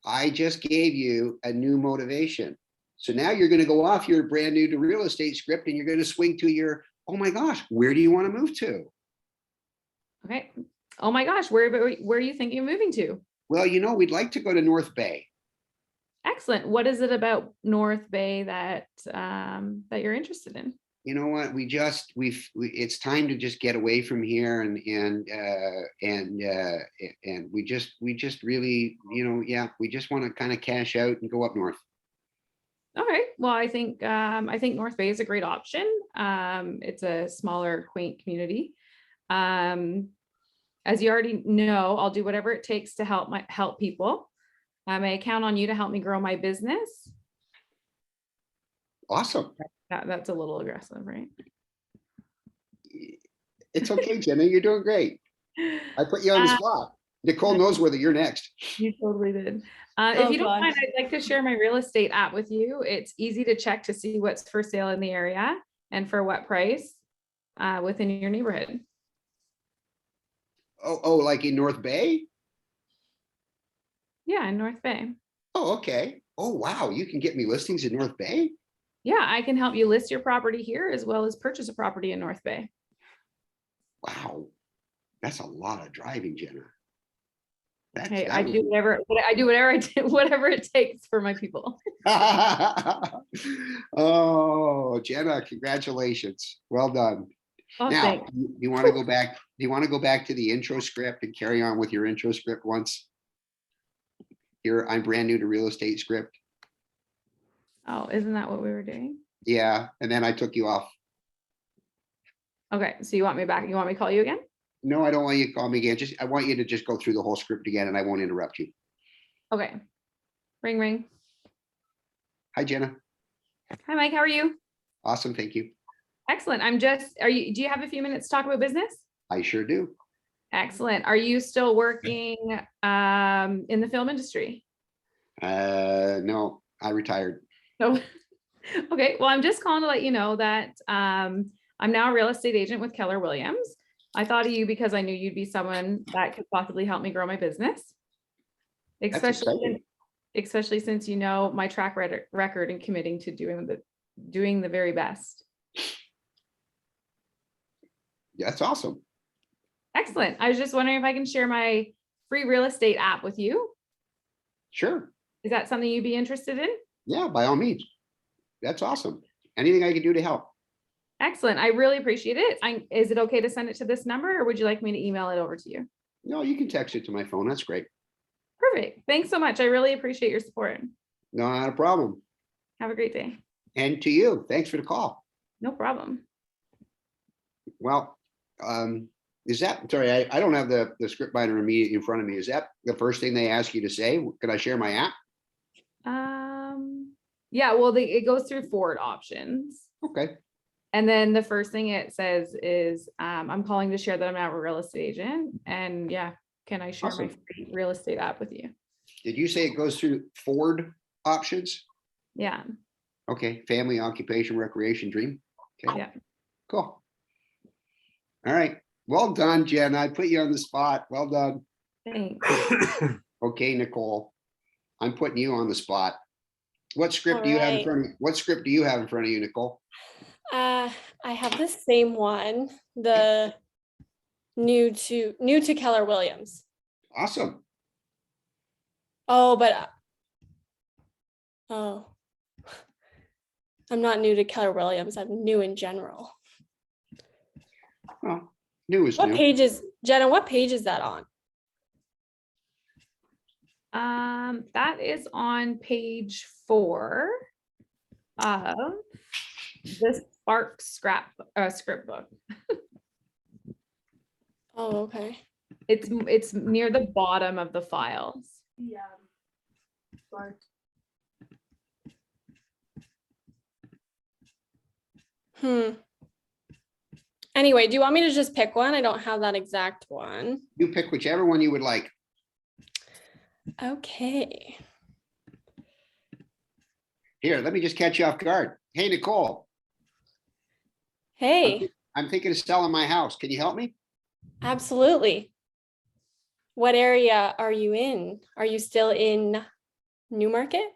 I just gave you a new motivation. So now you're going to go off your brand new to real estate script and you're going to swing to your, oh my gosh, where do you want to move to? Okay. Oh my gosh, where are you thinking of moving to? Well, we'd like to go to North Bay. Excellent. What is it about North Bay that you're interested in? You know what? It's time to just get away from here and we just really, we just want to kind of cash out and go up north. Okay. Well, I think North Bay is a great option. It's a smaller, quaint community. As you already know, I'll do whatever it takes to help people. I may count on you to help me grow my business. Awesome. That's a little aggressive, right? It's okay, Jenna. You're doing great. I put you on the spot. Nicole knows whether you're next. You totally did. If you don't mind, I'd like to share my real estate app with you. It's easy to check to see what's for sale in the area and for what price within your neighborhood. Oh, like in North Bay? Yeah, in North Bay. Oh, okay. Oh, wow. You can get me listings in North Bay? Yeah, I can help you list your property here as well as purchase a property in North Bay. Wow. That's a lot of driving, Jenna. Hey, I do whatever it takes for my people. Oh, Jenna, congratulations. Well done. Oh, now, thanks. do you want to go back? Do you want to go back to the intro script and carry on with your intro script once? I'm brand new to real estate script. Oh, isn't that what we were doing? Yeah, and then I took you off. Okay, so you want me back? You want me to call you again? No, I don't want you to call me again. I want you to just go through the whole script again and I won't interrupt you. Okay. Ring, ring. Hi, Jenna. Hi, Mike. How are you? Awesome. Thank you. Excellent. do you have a few minutes to talk about business? I sure do. Excellent. Are you still working in the film industry? No, I retired. No. Okay. Well, I'm just calling to let you know that I'm now a real estate agent with Keller Williams. I thought of you because I knew you'd be someone that could possibly help me grow my business. Especially since you know my track record in committing to doing the very best. That's awesome. Excellent. I was just wondering if I can share my free real estate app with you. Sure. Is that something you'd be interested in? Yeah, by all means. That's awesome. Anything I can do to help. Excellent. I really appreciate it. Is it okay to send it to this number or would you like me to email it over to you? No, you can text it to my phone. That's great. Perfect. Thanks so much. I really appreciate your support. No, not a problem. Have a great day. And to you, thanks for the call. No problem. Well, is that, sorry, I don't have the script binder immediately in front of me. Is that the first thing they ask you to say? Can I share my app? Yeah, well, it goes through forward options. Okay. And then the first thing it says is, I'm calling to share that I'm not a real estate agent. And yeah, can I share my Awesome. free real estate app with you? Did you say it goes through forward options? Yeah, Okay, family, occupation, recreation, dream. Okay, yeah. cool. All right, well done, Jen. I put you on the spot. Well done. Thanks. Okay, Nicole, I'm putting you on the spot. What script do you have in Alright. front of you? What script do you have in front of you, Nicole? I have the same one, the new to Keller Williams. Awesome. Oh, but oh, I'm not new to Keller Williams. I'm new in general. Well, new is What new. page is Jenna? What page is that on? That is on page 4 of the Spark script book. Oh, okay. It's near the bottom of the files. Yeah. Anyway, do you want me to just pick one? I don't have that exact one. You pick whichever one you would like. Okay. Here, let me just catch you off guard. Hey, Nicole, Hey, I'm thinking of selling my house. Can you help me? absolutely. What area are you in? Are you still in Newmarket?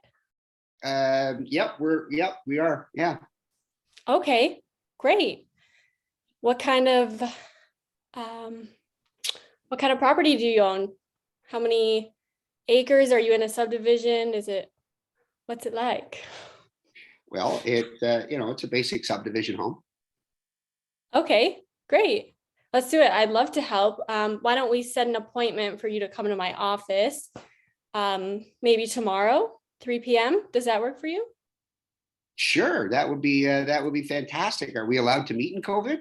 Yep, we are. Yeah. Okay, great. What kind of property do you own? How many acres? Are you in a subdivision? What's it like? Well, it's a basic subdivision home. Okay, great. Let's do it. I'd love to help. Why don't we set an appointment for you to come to my office? Maybe tomorrow, 3 p.m. Does that work for you? Sure, that would be fantastic. Are we allowed to meet in COVID?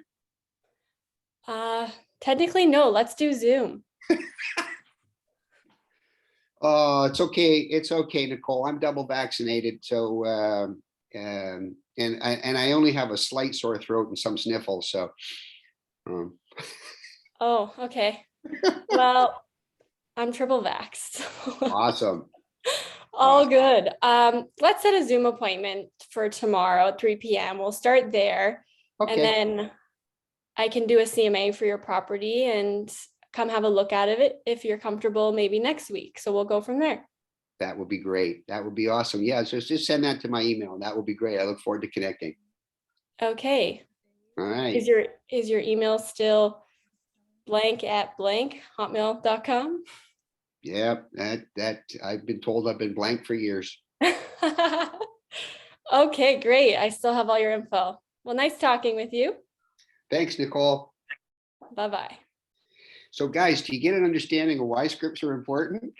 Technically, no. Let's do Zoom. Oh, it's okay. It's okay, Nicole. I'm double vaccinated, so and I only have a slight sore throat and some sniffles. So, Oh, okay. Well, I'm triple vaxxed. awesome. All good. Let's set a Zoom appointment for tomorrow at 3 p.m. We'll start there. Okay. And then I can do a CMA for your property and come have a look at it if you're comfortable maybe next week. So we'll go from there. That would be great. That would be awesome. Yeah, so just send that to my email. That would be great. I look forward to connecting. Okay. All right. Is your email still blank@hotmail.com? Yeah, that I've been told I've been blank for years. Okay, great. I still have all your info. Well, nice talking with you. Thanks, Nicole. Bye-bye. So guys, do you get an understanding of why scripts are important?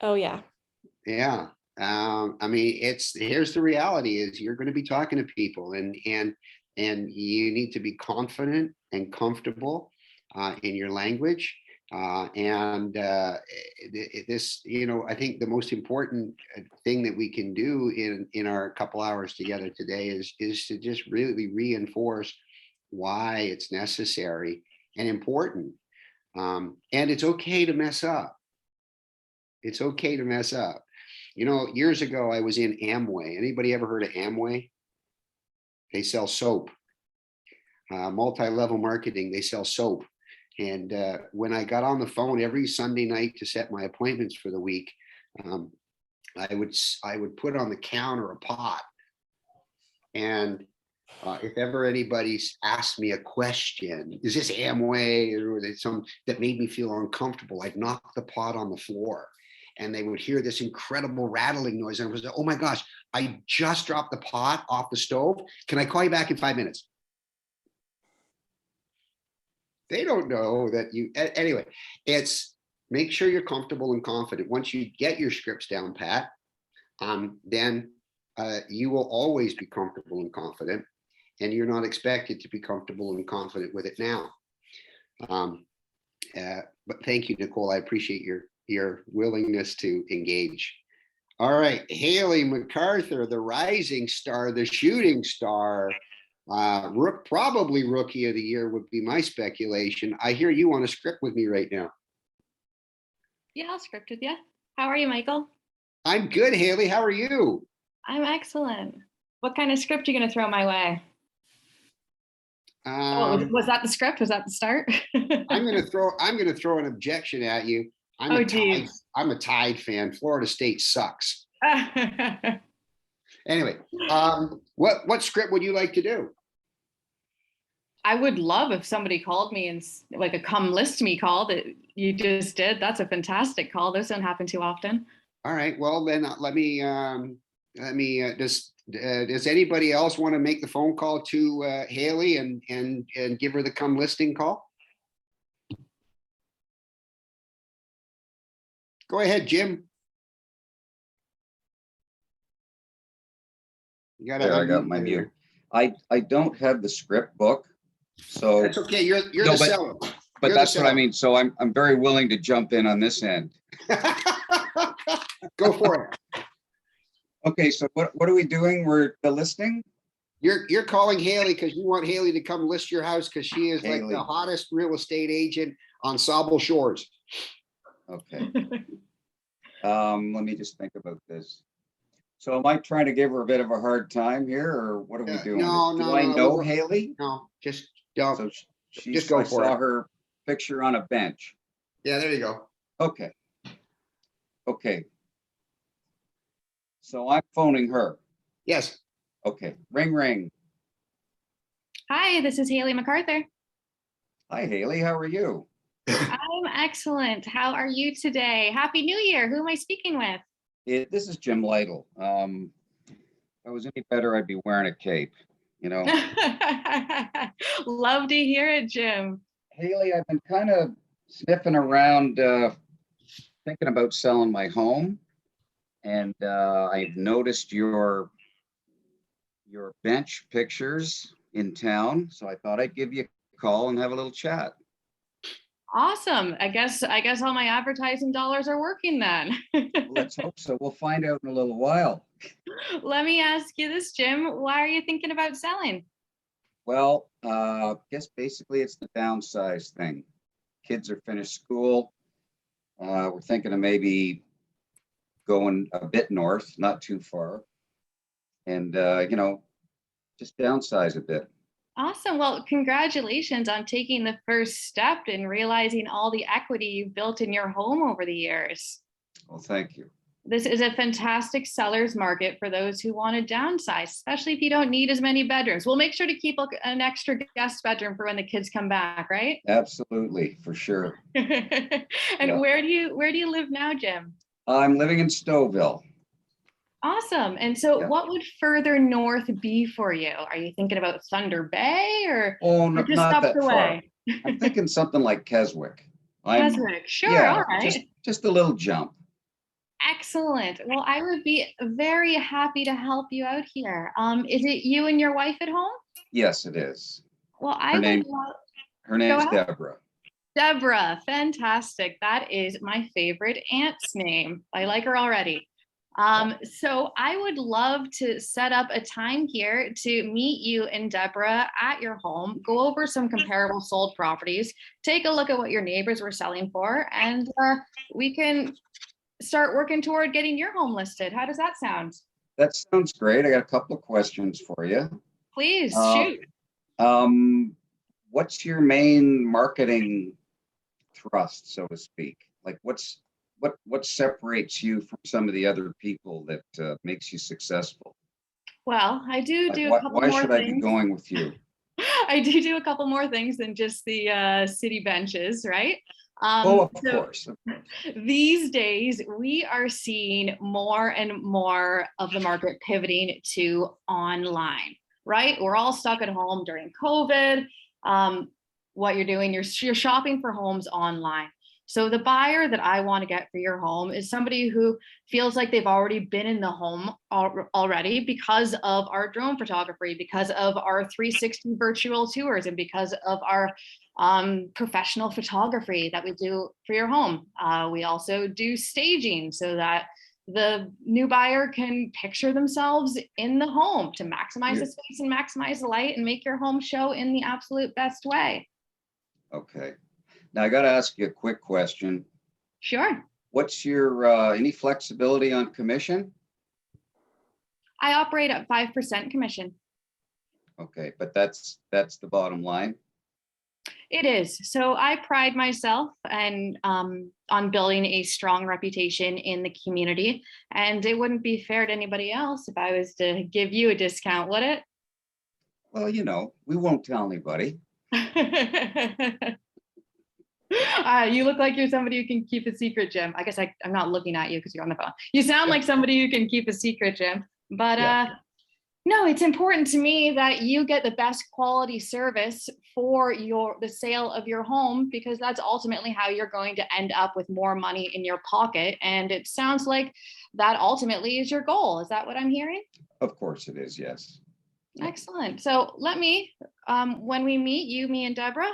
Oh, yeah. Yeah. I mean, here's the reality is you're going to be talking to people and you need to be confident and comfortable in your language. This, I think the most important thing that we can do in our couple hours together today is to just really reinforce why it's necessary and important. And it's okay to mess up. It's okay to mess up. Years ago, I was in Amway. Anybody ever heard of Amway? They sell soap. Multi-level marketing, they sell soap. And when I got on the phone every Sunday night to set my appointments for the week, I would put on the counter a pot. And if ever anybody's asked me a question, is this Amway or is it some that made me feel uncomfortable, I'd knock the pot on the floor and they would hear this incredible rattling noise. And I was like, oh my gosh, I just dropped the pot off the stove. Can I call you back in 5 minutes? They don't know that anyway, it's make sure you're comfortable and confident. Once you get your scripts down pat, then you will always be comfortable and confident, and you're not expected to be comfortable and confident with it now. But thank you, Nicole. I appreciate your willingness to engage. All right, Haley MacArthur, the rising star, the shooting star, probably rookie of the year would be my speculation. I hear you want to script with me right now. Yeah, I'll script with you. How are you, Michael? I'm good, Haley. How are you? I'm excellent. What kind of script are you going to throw my way? Was that the script? Was that the start? I'm going to throw an objection at you. I'm a Tide fan. Florida State sucks. Anyway, what script would you like to do? I would love if somebody called me and like a come list me call that you just did. That's a fantastic call. Those don't happen too often. All right. Well, then does anybody else want to make the phone call to Haley and give her the come listing call? Go ahead, Jim. I got my mute. I don't have the script book, so that's okay. You're the seller. But that's what I mean. So I'm very willing to jump in on this end. Go for it. Okay, so what are we doing? We're the listing? You're calling Haley because you want Haley to come list your house because she is like the hottest real estate agent on Sable Shores. Okay. Let me just think about this. So am I trying to give her a bit of a hard time here, or what are we doing? Do I know Haley? No, just don't. So just go for it. I saw her picture on a bench. Yeah, there you go. Okay. Okay. So I'm phoning her. Yes. Okay. Ring, ring. Hi, this is Haley MacArthur. Hi, Haley. How are you? I'm excellent. How are you today? Happy New Year. Who am I speaking with? This is Jim Lytle. If I was any better, I'd be wearing a cape, you know. Love to hear it, Jim. Haley, I've been kind of sniffing around, thinking about selling my home. And I've noticed your bench pictures in town. So I thought I'd give you a call and have a little chat. Awesome. I guess all my advertising dollars are working then. Let's hope so. We'll find out in a little while. Let me ask you this, Jim. Why are you thinking about selling? Well, I guess basically it's the downsize thing. Kids are finished school. We're thinking of maybe going a bit north, not too far. And, just downsize a bit. Awesome. Well, congratulations on taking the first step and realizing all the equity you've built in your home over the years. Well, thank you. This is a fantastic seller's market for those who want to downsize, especially if you don't need as many bedrooms. We'll make sure to keep an extra guest bedroom for when the kids come back, right? Absolutely, for sure. And Yeah. where do you live now, Jim? I'm living in Stouffville. Awesome. And so what would further north be for you? Are you thinking about Thunder Bay or No, just not up that the far. way? I'm thinking something like Keswick. Keswick, sure, yeah, all right. Just a little jump. Excellent. Well, I would be very happy to help you out here. Is it you and your wife at home? Yes, it is. Well, Her name's Deborah. Deborah, fantastic. That is my favorite aunt's name. I like her already. So I would love to set up a time here to meet you and Deborah at your home, go over some comparable sold properties, take a look at what your neighbors were selling for, and we can start working toward getting your home listed. How does that sound? That sounds great. I got a couple of questions for you. Please shoot. What's your main marketing thrust, so to speak? Like what separates you from some of the other people that makes you successcung? Well, I do Like, a couple why more should things. I be going with you? I do a couple more things than just the city benches, right? Of course. These days, we are seeing more and more of the market pivoting to online, right? We're all stuck at home during COVID. What you're doing, you're shopping for homes online. So the buyer that I want to get for your home is somebody who feels like they've already been in the home already because of our drone photography, because of our 360 virtual tours, and because of our professional photography that we do for your home. We also do staging so that the new buyer can picture themselves in the home to maximize the space and maximize the light and make your home show in the absolute best way. Okay. Now I got to ask you a quick question. Sure. What's your, any flexibility on commission? I operate at 5% commission. Okay, but that's the bottom line. It is. So I pride myself and on building a strong reputation in the community, and it wouldn't be fair to anybody else if I was to give you a discount, would it? Well, you know, we won't tell anybody. You look like you're somebody who can keep a secret, Jim. I guess I'm not looking at you because you're on the phone. You sound like somebody who can keep a secret, Jim. But no, it's important to me that you get the best quality service for the sale of your home, because that's ultimately how you're going to end up with more money in your pocket. And it sounds like that ultimately is your goal. Is that what I'm hearing? Of course it is, yes. Excellent. So let me, when we meet you, me and Deborah,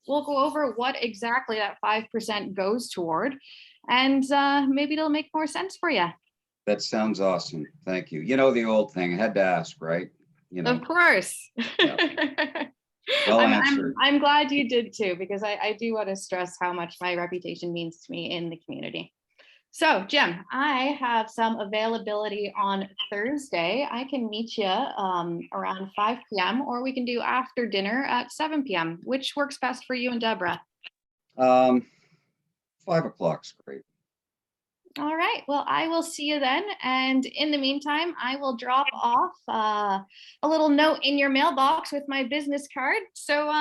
we'll go over what exactly that 5% goes toward, and maybe it'll make more sense for you. That sounds awesome. Thank you. You know, the old thing, I had to ask, right? You know. Of course. Yeah. Well answered. I'm glad you did too, because I do want to stress how much my reputation means to me in the community. So Jim, I have some availability on Thursday. I can meet you around 5 p.m. or we can do after dinner at 7 p.m. Which works best for you and Deborah? 5 o'clock's great. All right. Well, I will see you then. And in the meantime, I will drop off a little note in your mailbox with my business card. So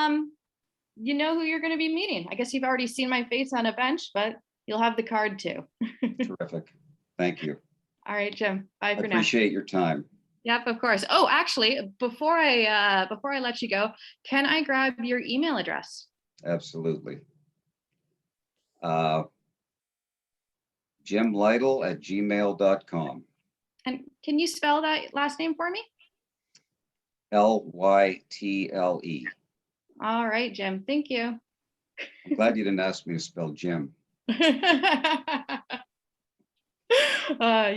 you know who you're going to be meeting. I guess you've already seen my face on a bench, but you'll have the card too. Terrific. Thank you. All right, Jim. Bye for now. Appreciate your time. Yep, of course. Oh, actually, before I let you go, can I grab your email address? Absolutely. JimLytle@gmail.com. And can you spell that last name for me? Lytle. All right, Jim. Thank you. I'm glad you didn't ask me to spell Jim. You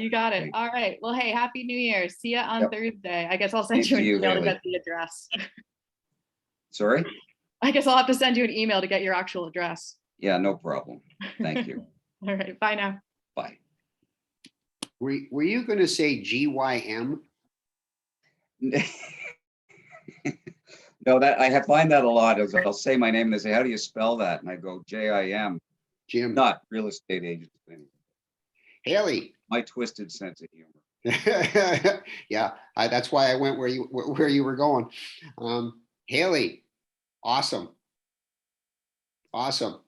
got it. All right. Well, hey, happy New Year. See you on Thursday. I guess I'll send you an email to get the address. Sorry? I guess I'll have to send you an email to get your actual address. Yeah, no problem. Thank you. All right. Bye now. Bye. Were you going to say GYM? No, that I find that a lot. I'll say my name and they say, "How do you spell that?" And I go, JIM. Jim. Not real estate agent. Haley. My twisted sense of humor. Yeah, that's why I went where you were going. Haley, awesome. Awesome.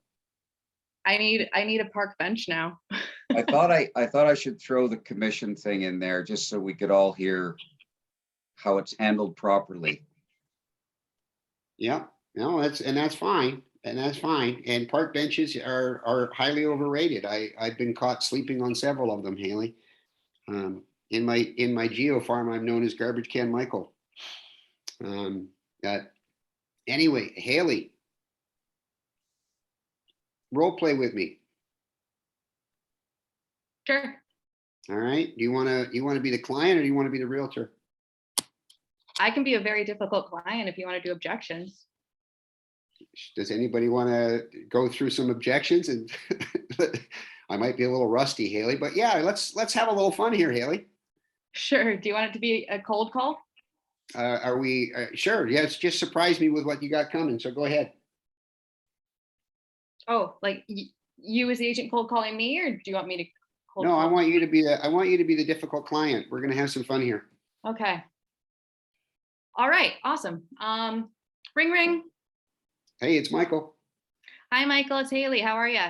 I need a park bench now. I thought I should throw the commission thing in there just so we could all hear how it's handled properly. Yeah, no, that's fine. And that's fine. And park benches are highly overrated. I've been caught sleeping on several of them, Haley. In my geo farm, I'm known as Garbage Can Michael. Anyway, Haley, role play with me. Sure. All right. Do you want to be the client or do you want to be the realtor? I can be a very difficult client if you want to do objections. Does anybody want to go through some objections? And I might be a little rusty, Haley, but yeah, let's have a little fun here, Haley. Sure. Do you want it to be a cold call? Are we sure? Yes, just surprise me with what you got coming. So go ahead. Oh, like you as the agent cold calling me, or do you want me to cold No, call? I want you to be the difficult client. We're gonna have some fun here. Okay. All right. Awesome. Ring ring. Hey, it's Michael. Hi, Michael. It's Haley. How are you?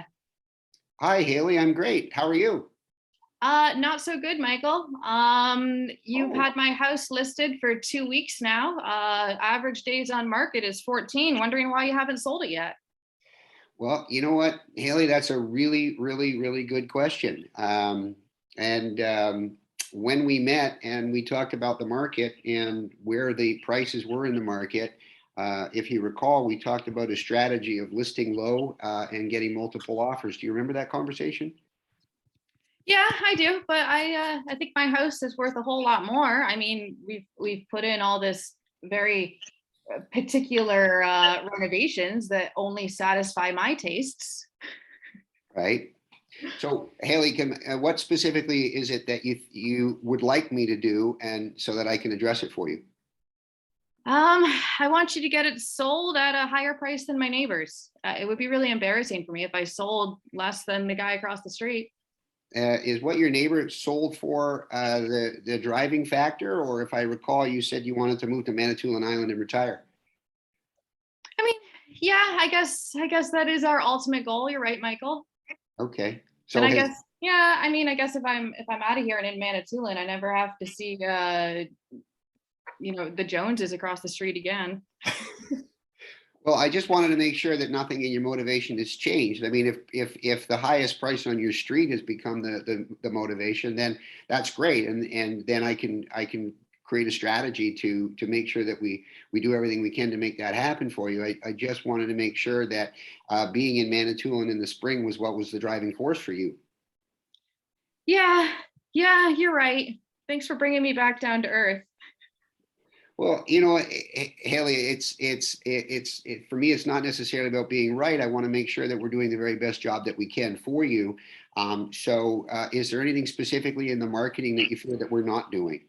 Hi, Haley. I'm great. How are you? Not so good, Michael. You've had my house listed for 2 weeks now. Average days on market is 14. Wondering why you haven't sold it yet. Well, you know what, Haley, that's a really, really, really good question. When we met and we talked about the market and where the prices were in the market, if you recall, we talked about a strategy of listing low and getting multiple offers. Do you remember that conversation? Yeah, I do, but I think my house is worth a whole lot more. I mean, we've put in all this very particular renovations that only satisfy my tastes. Right. So Haley, what specifically is it that you would like me to do, and so that I can address it for you? I want you to get it sold at a higher price than my neighbors. It would be really embarrassing for me if I sold less than the guy across the street. Is what your neighbor sold for the driving factor, or if I recall, you said you wanted to move to Manitoulin Island and retire? I mean, yeah, I guess that is our ultimate goal. You're right, Michael. Okay. So And I guess, yeah, I mean, I guess if I'm out of here and in Manitoulin, I never have to see the Joneses across the street again. well, I just wanted to make sure that nothing in your motivation has changed. I mean, if the highest price on your street has become the motivation, then that's great, and then I can create a strategy to make sure that we do everything we can to make that happen for you. I just wanted to make sure that being in Manitoulin in the spring was what was the driving force for you. Yeah, you're right. Thanks for bringing me back down to earth. Well, you know, Haley, for me, it's not necessarily about being right. I want to make sure that we're doing the very best job that we can for you. So is there anything specifically in the marketing that you feel that we're not doing?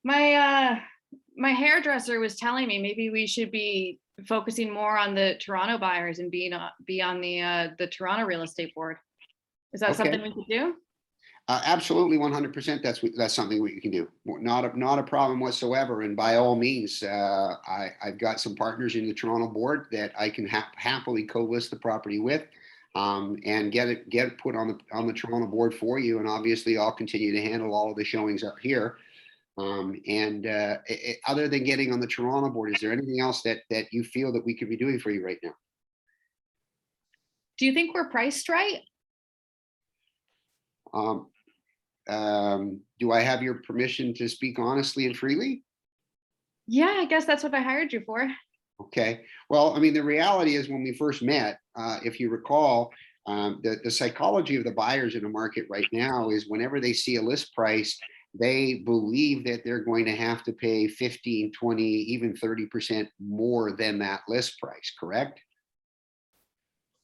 My hairdresser was telling me maybe we should be focusing more on the Toronto buyers and be on the Toronto real estate board. Is that something we could do? Absolutely, 100%. That's something we can do. Not a problem whatsoever. And by all means, I've got some partners in the Toronto board that I can happily co-list the property with, and get it put on the Toronto board for you. And obviously, I'll continue to handle all of the showings up here. Other than getting on the Toronto board, is there anything else that you feel that we could be doing for you right now? Do you think we're priced right? Do I have your permission to speak honestly and freely? Yeah, I guess that's what I hired you for. Okay. Well, I mean, the reality is when we first met, if you recall, the psychology of the buyers in the market right now is whenever they see a list price, they believe that they're going to have to pay 15, 20, even 30% more than that list price, correct?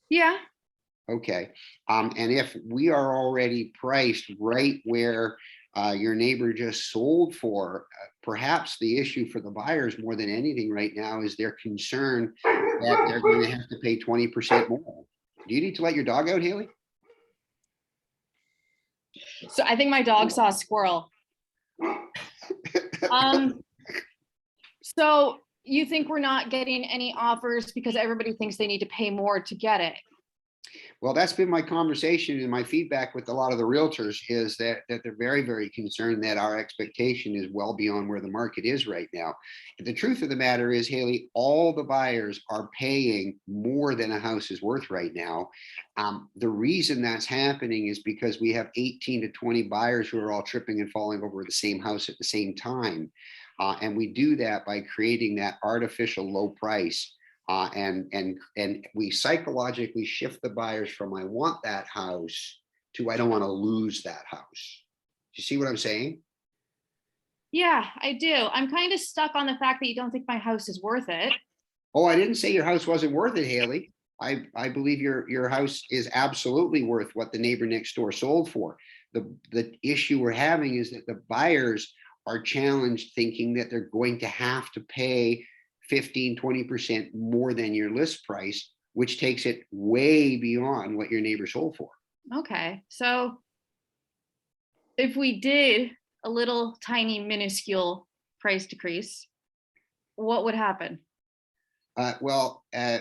Yeah. Okay. And if we are already priced right where your neighbor just sold for, perhaps the issue for the buyers more than anything right now is their concern that they're going to have to pay 20% more. Do you need to let your dog out, Haley? So I think my dog saw a squirrel. So you think we're not getting any offers because everybody thinks they need to pay more to get it? Well, that's been my conversation and my feedback with a lot of the realtors is that they're very, very concerned that our expectation is well beyond where the market is right now. The truth of the matter is, Haley, all the buyers are paying more than a house is worth right now. The reason that's happening is because we have 18 to 20 buyers who are all tripping and falling over the same house at the same time. And we do that by creating that artificial low price. And we psychologically shift the buyers from I want that house to I don't want to lose that house. Do you see what I'm saying? Yeah, I do. I'm kind of stuck on the fact that you don't think my house is worth it. Oh, I didn't say your house wasn't worth it, Haley. I believe your house is absolutely worth what the neighbor next door sold for. The issue we're having is that the buyers are challenged thinking that they're going to have to pay 15, 20% more than your list price, which takes it way beyond what your neighbor sold for. Okay. So if we did a little tiny minuscule price decrease, what would happen?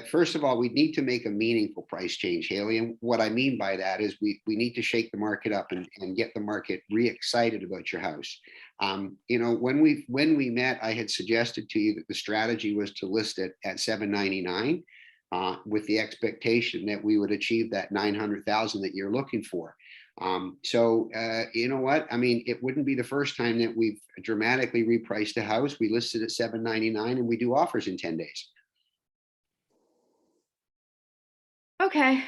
First of all, we need to make a meaningful price change, Haley. And what I mean by that is we need to shake the market up and get the market re-excited about your house. When we met, I had suggested to you that the strategy was to list it at $799 with the expectation that we would achieve that 900,000 that you're looking for. You know what? I mean, it wouldn't be the first time that we've dramatically repriced a house. We listed at $799 and we do offers in 10 days. Okay.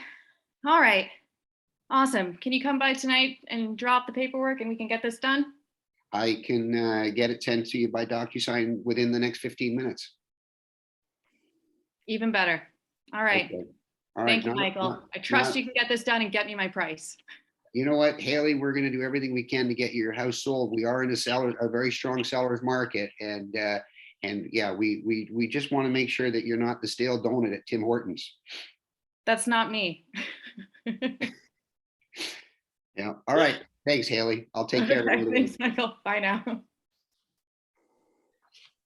All right. Awesome. Can you come by tonight and drop the paperwork and we can get this done? I can get it sent to you by DocuSign within the next 15 minutes. Even better. All right. Okay. All right. Thank you, Michael. I trust you can get this done and get me my price. You know what, Haley, we're going to do everything we can to get your house sold. We are in a very strong seller's market. And yeah, we just want to make sure that you're not the stale donut at Tim Hortons. That's not me. Yeah. All right. Thanks, Haley. I'll take care of it. Thanks, Michael. Bye now.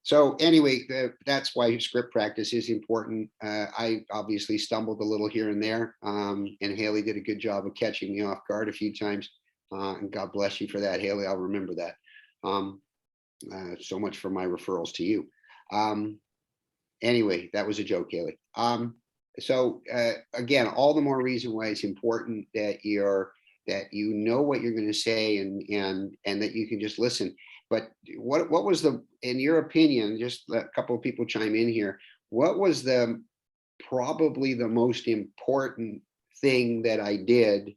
So anyway, that's why script practice is important. I obviously stumbled a little here and there, and Haley did a good job of catching me off guard a few times. And God bless you for that, Haley. I'll remember that. So much for my referrals to you. Anyway, that was a joke, Haley. So again, all the more reason why it's important that you know what you're going to say and that you can just listen. But what was in your opinion, just a couple of people chime in here, what was probably the most important thing that I did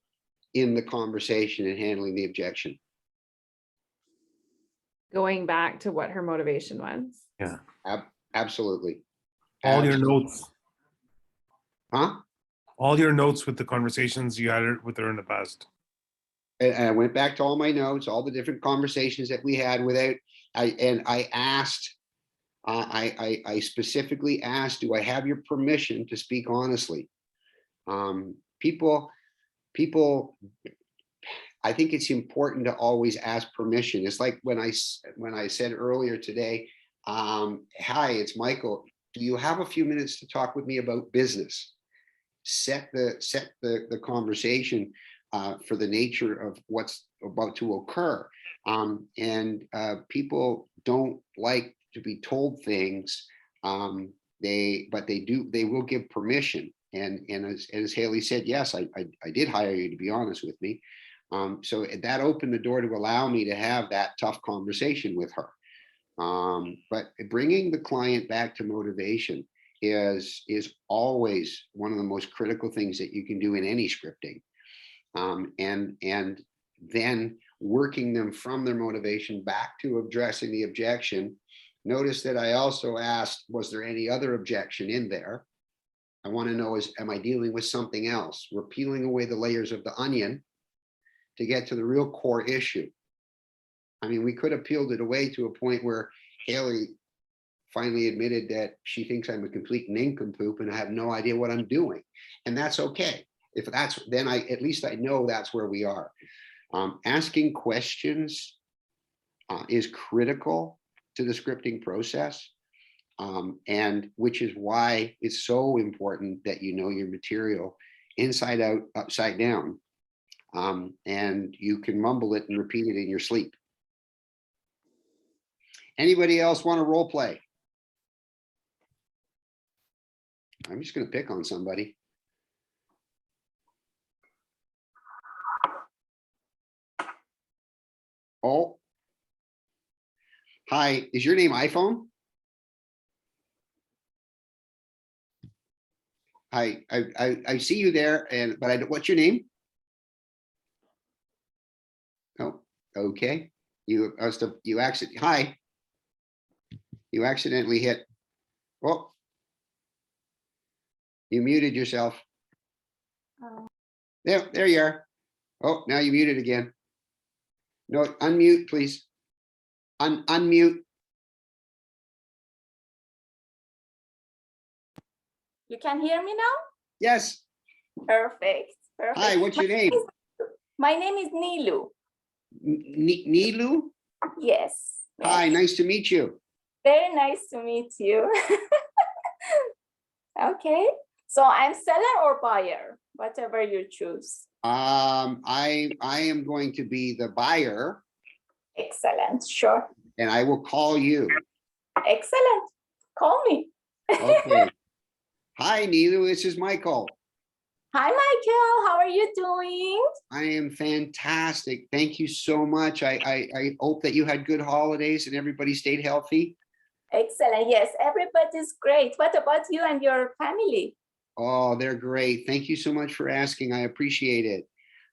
in the conversation and handling the objection? Going back to what her motivation was. Yeah. Absolutely. All your notes. Huh? All your notes with the conversations you had with her in the past. And I went back to all my notes, all the different conversations that we had I asked, I specifically asked, do I have your permission to speak honestly? People, I think it's important to always ask permission. It's like when I said earlier today, hi, it's Michael. Do you have a few minutes to talk with me about business? Set the conversation for the nature of what's about to occur. People don't like to be told things, but they will give permission. And as Haley said, yes, I did hire you to be honest with me. So that opened the door to allow me to have that tough conversation with her. But bringing the client back to motivation is always one of the most critical things that you can do in any scripting. And then working them from their motivation back to addressing the objection. Notice that I also asked, was there any other objection in there? I want to know, am I dealing with something else? We're peeling away the layers of the onion to get to the real core issue. I mean, we could have peeled it away to a point where Haley finally admitted that she thinks I'm a complete nincompoop and I have no idea what I'm doing. And that's okay. If that's, then at least I know that's where we are. Asking questions is critical to the scripting process. And which is why it's so important that you know your material inside out, upside down. And you can mumble it and repeat it in your sleep. Anybody else want to role play? I'm just going to pick on somebody. Oh, hi, is your name iPhone? I see you there, but what's your name? Oh, okay. You accidentally hit. Oh, you muted yourself. There you are. Oh, now you muted again. No, unmute, please. Unmute. You can hear me now? Yes. Perfect. Perfect. Hi, what's your name? My name is Nilu. Nilu? Yes. Hi, nice to meet you. Very nice to meet you. Okay. So I'm seller or buyer, whatever you choose. I am going to be the buyer Excellent. Sure. and I will call you. Excellent. Call me. Okay. Hi, Nilu. This is Michael. Hi, Michael. How are you doing? I am fantastic. Thank you so much. I hope that you had good holidays and everybody stayed healthy. Excellent. Yes, everybody's great. What about you and your family? Oh, they're great. Thank you so much for asking. I appreciate it.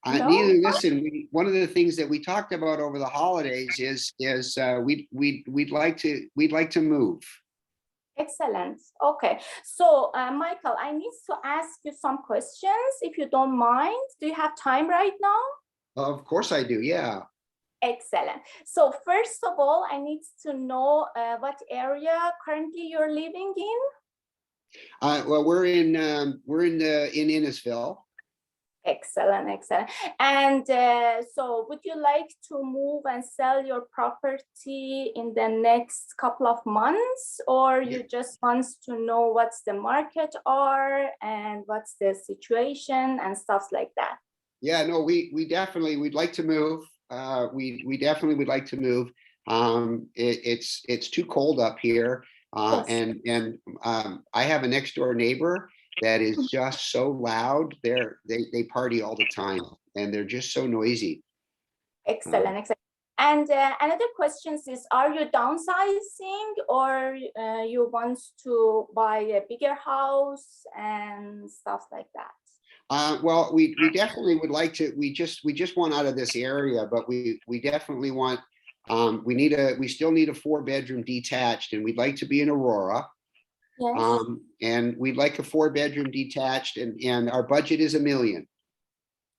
No Nilu, listen, one of the things that we talked about over the holidays is we'd like to move. Excellent. Okay. So, Michael, I need to ask you some questions if you don't mind. Do you have time right now? Of course I do. Yeah. Excellent. So first of all, I need to know what area currently you're living in. Well, we're in Innisfil. Excellent, excellent. And so would you like to move and sell your property in the next couple of months, or you just want to know what's the market are and what's the situation and stuff like that? Yeah, no, we'd like to move. We definitely would like to move. It's too cold up here. Yes. And I have a next door neighbor that is just so loud. They party all the time and they're just so noisy. Excellent, excellent. And another question is, are you downsizing or you want to buy a bigger house and stuff like that? Well, we definitely would like to. We just want out of this area, but we definitely want. We still need a 4-bedroom detached, and we'd like to be in Aurora. Yes. And we'd like a 4-bedroom detached, and our budget is $1 million.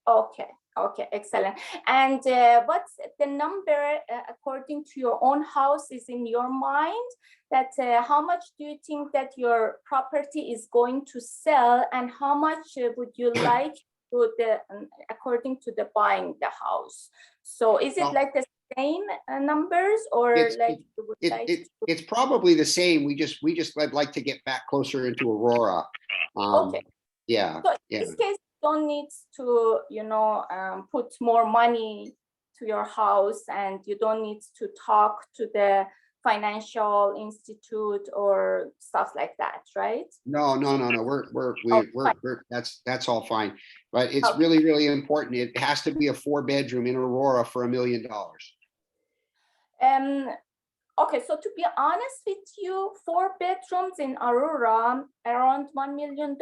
Okay. Okay, excellent. And what's the number according to your own house is in your mind? That how much do you think that your property is going to sell, and how much would you like to the according to the buying the house? So is it like the same numbers, or like you would like it's probably the same. We just like to get back closer into Aurora. Okay. Yeah. So in Yeah. this case, you don't need to, put more money to your house, and you don't need to talk to the financial institute or stuff like that, right? No. We're that's all fine. But it's Okay. really, really important. It has to be a 4-bedroom in Aurora for $1 million. Okay, so to be honest with you, 4 bedrooms in Aurora around $1 million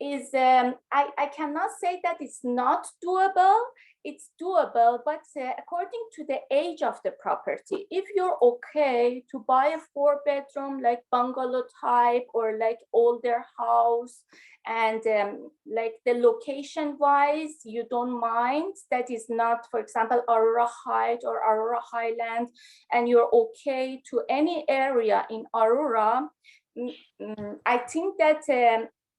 is, I cannot say that it's not doable. It's doable, but according to the age of the property, if you're okay to buy a 4-bedroom like bungalow type or like older house, and like the location wise, you don't mind, that is not, for example, Aurora Heights or Aurora Highland, and you're okay to any area in Aurora, I think that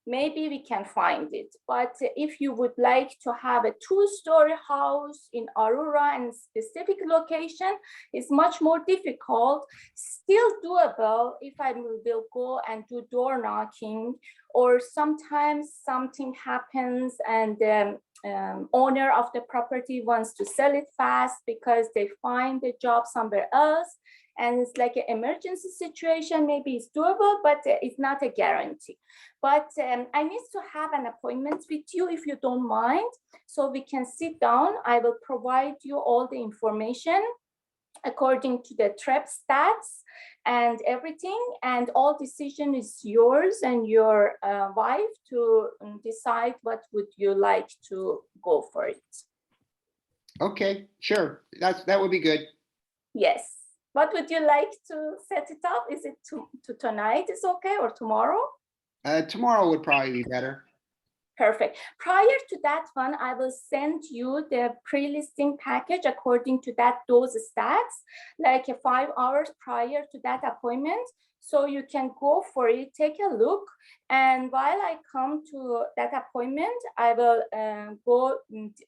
maybe we can find it. But if you would like to have a 2-story house in Aurora and specific location, it's much more difficult. Still doable if I will go and do door knocking, or sometimes something happens and owner of the property wants to sell it fast because they find a job somewhere else, and it's like an emergency situation. Maybe it's doable, but it's not a guarantee. But I need to have an appointment with you if you don't mind, so we can sit down. I will provide you all the information according to the TREP stats and everything, and all decision is yours and your wife to decide what would you like to go for it. Okay, sure. That would be good. Yes. What would you like to set it up? Is it to tonight is okay, or tomorrow? Tomorrow would probably be better. Perfect. Prior to that one, I will send you the pre-listing package according to those stats, like 5 hours prior to that appointment. So you can go for it, take a look. And while I come to that appointment, I will go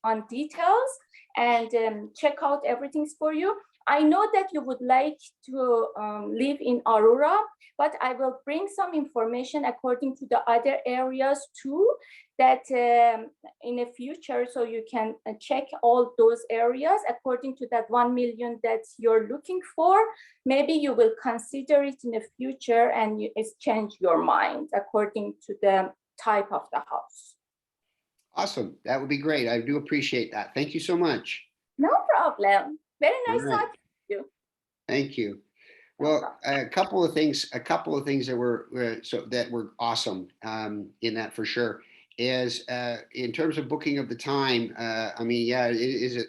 on details and check out everything for you. I know that you would like to live in Aurora, but I will bring some information according to the other areas too, that in the future, so you can check all those areas according to that 1 million that you're looking for. Maybe you will consider it in the future and you exchange your mind according to the type of the house. Awesome. That would be great. I do appreciate that. Thank you so much. No problem. Very All nice right. talking to you. Thank you. Well, a couple of things that were awesome in that for sure is in terms of booking of the time. I mean, yeah, it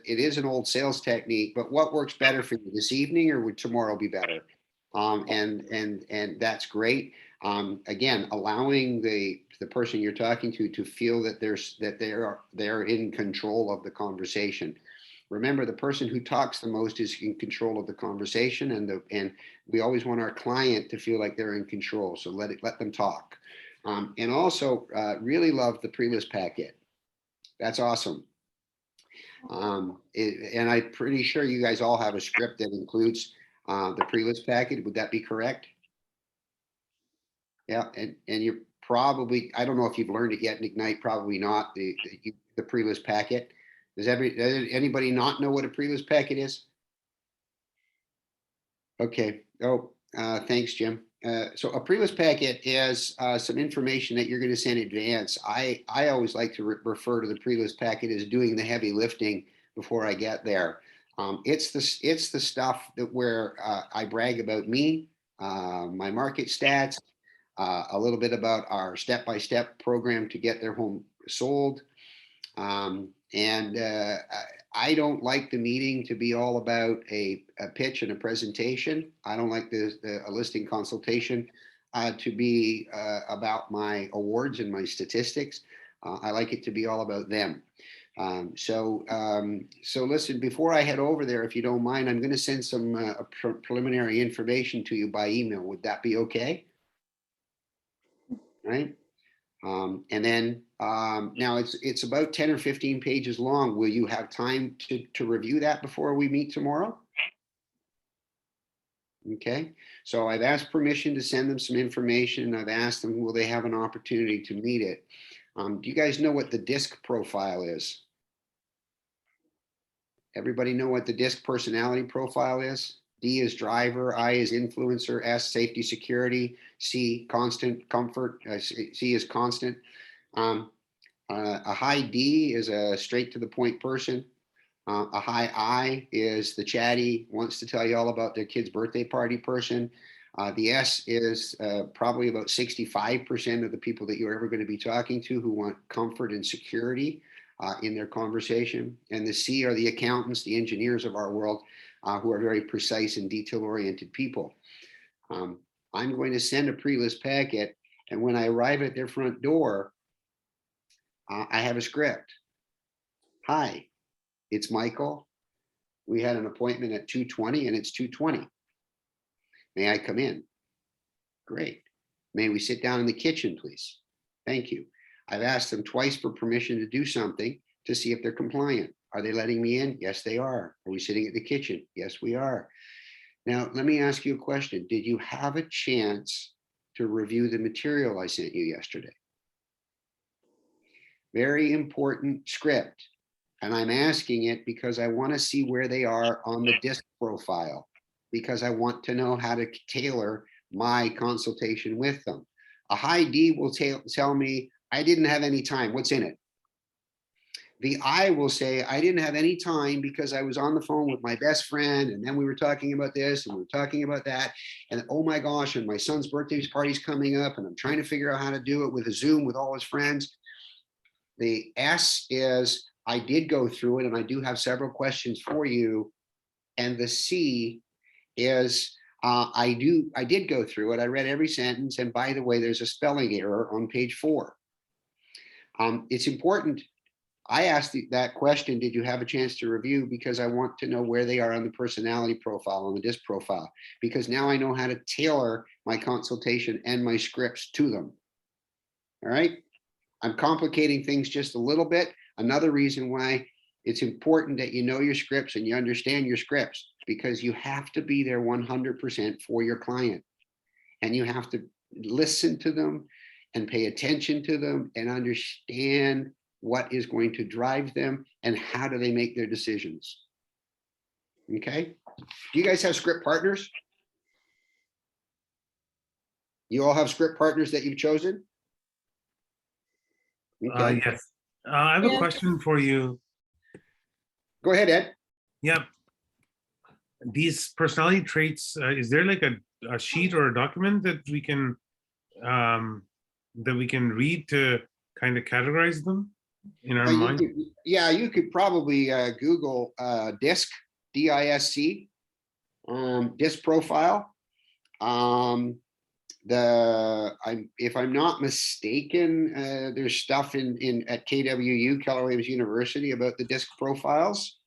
is an old sales technique, but what works better for you, this evening or would tomorrow be better? And that's great. Again, allowing the person you're talking to feel that they're in control of the conversation. Remember, the person who talks the most is in control of the conversation, and we always want our client to feel like they're in control. So let them talk. And also, really love the pre-list packet. That's awesome. And I'm pretty sure you guys all have a script that includes the pre-list packet. Would that be correct? Yeah, and you're probably, I don't know if you've learned it yet in Ignite, probably not, the pre-list packet. Does anybody not know what a pre-list packet is? Okay. Oh, thanks, Jim. So a pre-list packet is some information that you're going to send in advance. I always like to refer to the pre-list packet as doing the heavy lifting before I get there. It's the stuff that where I brag about me, my market stats, a little bit about our step-by-step program to get their home sold. I don't like the meeting to be all about a pitch and a presentation. I don't like a listing consultation to be about my awards and my statistics. I like it to be all about them. So listen, before I head over there, if you don't mind, I'm going to send some preliminary information to you by email. Would that be okay? Right? And then now it's about 10 or 15 pages long. Will you have time to review that before we meet tomorrow? Okay, so I've asked permission to send them some information. I've asked them, will they have an opportunity to meet it? Do you guys know what the DISC profile is? Everybody know what the DISC personality profile is? D is driver, I is influencer, S safety security, C constant comfort, C is constant. A high D is a straight to the point person. A high I is the chatty, wants to tell you all about their kid's birthday party person. The S is probably about 65% of the people that you're ever going to be talking to who want comfort and security in their conversation. And the C are the accountants, the engineers of our world, who are very precise and detail-oriented people. I'm going to send a pre-list packet, and when I arrive at their front door, I have a script. Hi, it's Michael. We had an appointment at 2:20 and it's 2:20. May I come in? Great. May we sit down in the kitchen, please? Thank you. I've asked them twice for permission to do something to see if they're compliant. Are they letting me in? Yes, they are. Are we sitting at the kitchen? Yes, we are. Now, let me ask you a question. Did you have a chance to review the material I sent you yesterday? Very important script. And I'm asking it because I want to see where they are on the DISC profile, because I want to know how to tailor my consultation with them. A high D will tell me, I didn't have any time. What's in it? The I will say, I didn't have any time because I was on the phone with my best friend, and then we were talking about this and we were talking about that. And oh my gosh, and my son's birthday party's coming up, and I'm trying to figure out how to do it with a Zoom with all his friends. The S is, I did go through it and I do have several questions for you. And the C is, I did go through it. I read every sentence. And by the way, there's a spelling error on page 4. It's important. I asked that question, did you have a chance to review? Because I want to know where they are on the personality profile, on the DISC profile, because now I know how to tailor my consultation and my scripts to them. All right. I'm complicating things just a little bit. Another reason why it's important that you know your scripts and you understand your scripts. because you have to be there 100% for your client. And you have to listen to them and pay attention to them and understand what is going to drive them and how do they make their decisions. Okay. Do you guys have script partners? You all have script partners that you've chosen? Okay. Yes. I have a question for you. Go ahead, Ed. Yep. These personality traits, is there like a sheet or a document that we can read to kind of categorize them in our mind? You could probably Google DISC, D-I-S-C, DISC profile. If I'm not mistaken, there's stuff at KWU, Keller Williams University, about the DISC profiles.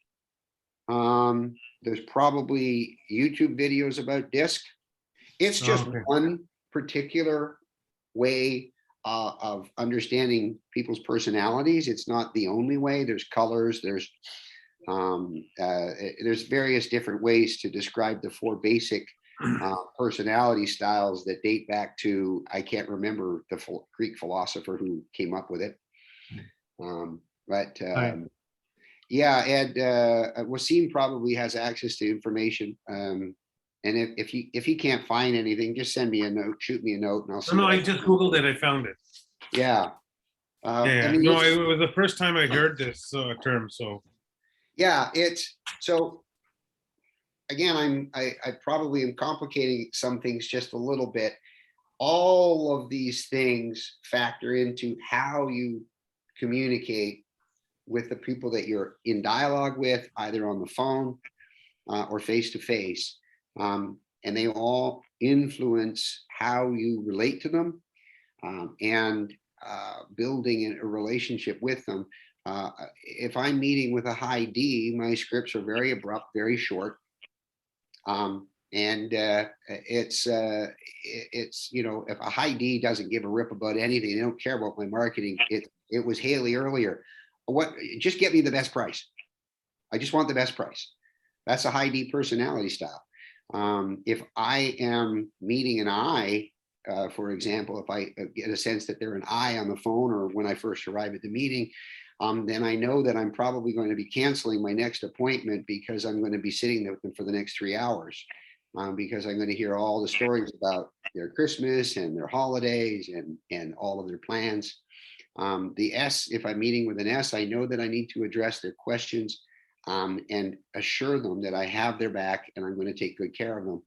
There's probably YouTube videos about DISC. It's just one particular way of understanding people's personalities. It's not the only way. There's colors, there's various different ways to describe the 4 basic personality styles that date back to, I can't remember the Greek philosopher who came up with it. Yeah, Ed, Wasim probably has access to information. And if he can't find anything, just send me a note, shoot me a note, and I'll see. No, I just Googled it. I found it. Yeah. Yeah. I mean, no, it was the first time I heard this term. So. Yeah, so. Again, I probably am complicating some things just a little bit. All of these things factor into how you communicate with the people that you're in dialogue with, either on the phone or face to face. And they all influence how you relate to them and building a relationship with them. If I'm meeting with a high D, my scripts are very abrupt, very short. It's if a high D doesn't give a rip about anything, they don't care about my marketing. It was Haley earlier. Just get me the best price. I just want the best price. That's a high D personality style. If I am meeting an I, for example, if I get a sense that they're an I on the phone or when I first arrive at the meeting, then I know that I'm probably going to be canceling my next appointment because I'm going to be sitting there with them for the next 3 hours because I'm going to hear all the stories about their Christmas and their holidays and all of their plans. The S, if I'm meeting with an S, I know that I need to address their questions and assure them that I have their back and I'm going to take good care of them.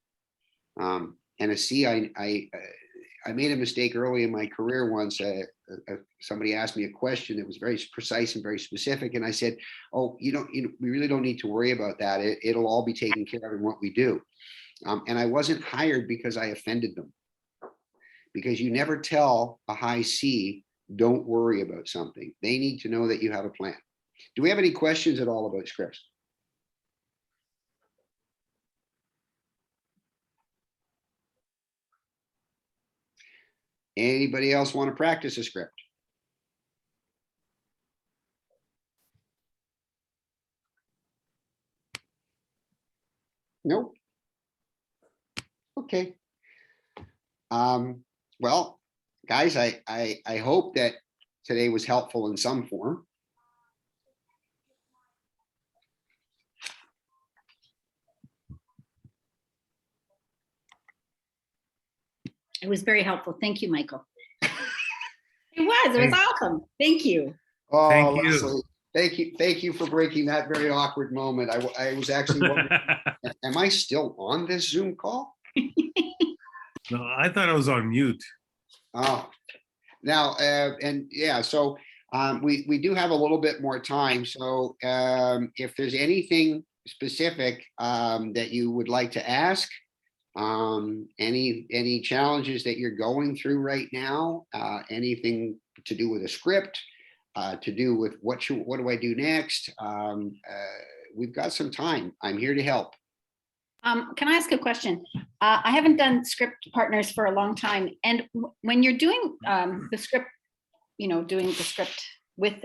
And a C, I made a mistake early in my career once. Somebody asked me a question that was very precise and very specific. And I said, oh, we really don't need to worry about that. It'll all be taken care of in what we do. And I wasn't hired because I offended them. Because you never tell a high C, don't worry about something. They need to know that you have a plan. Do we have any questions at all about scripts? Anybody else want to practice a script? Nope. Okay. Well, guys, I hope that today was helpful in some form. It was very helpful. Thank you, Michael. It was awesome. Thank you. Oh, Thank you. Leslie, thank you for breaking that very awkward moment. I was actually wondering, am I still on this Zoom call? No, I thought I was on mute. Oh, now, and yeah, so we do have a little bit more time. So if there's anything specific that you would like to ask, any challenges that you're going through right now, anything to do with a script, to do with what do I do next? We've got some time. I'm here to help. Can I ask a question? I haven't done script partners for a long time. And when you're doing the script, doing the script with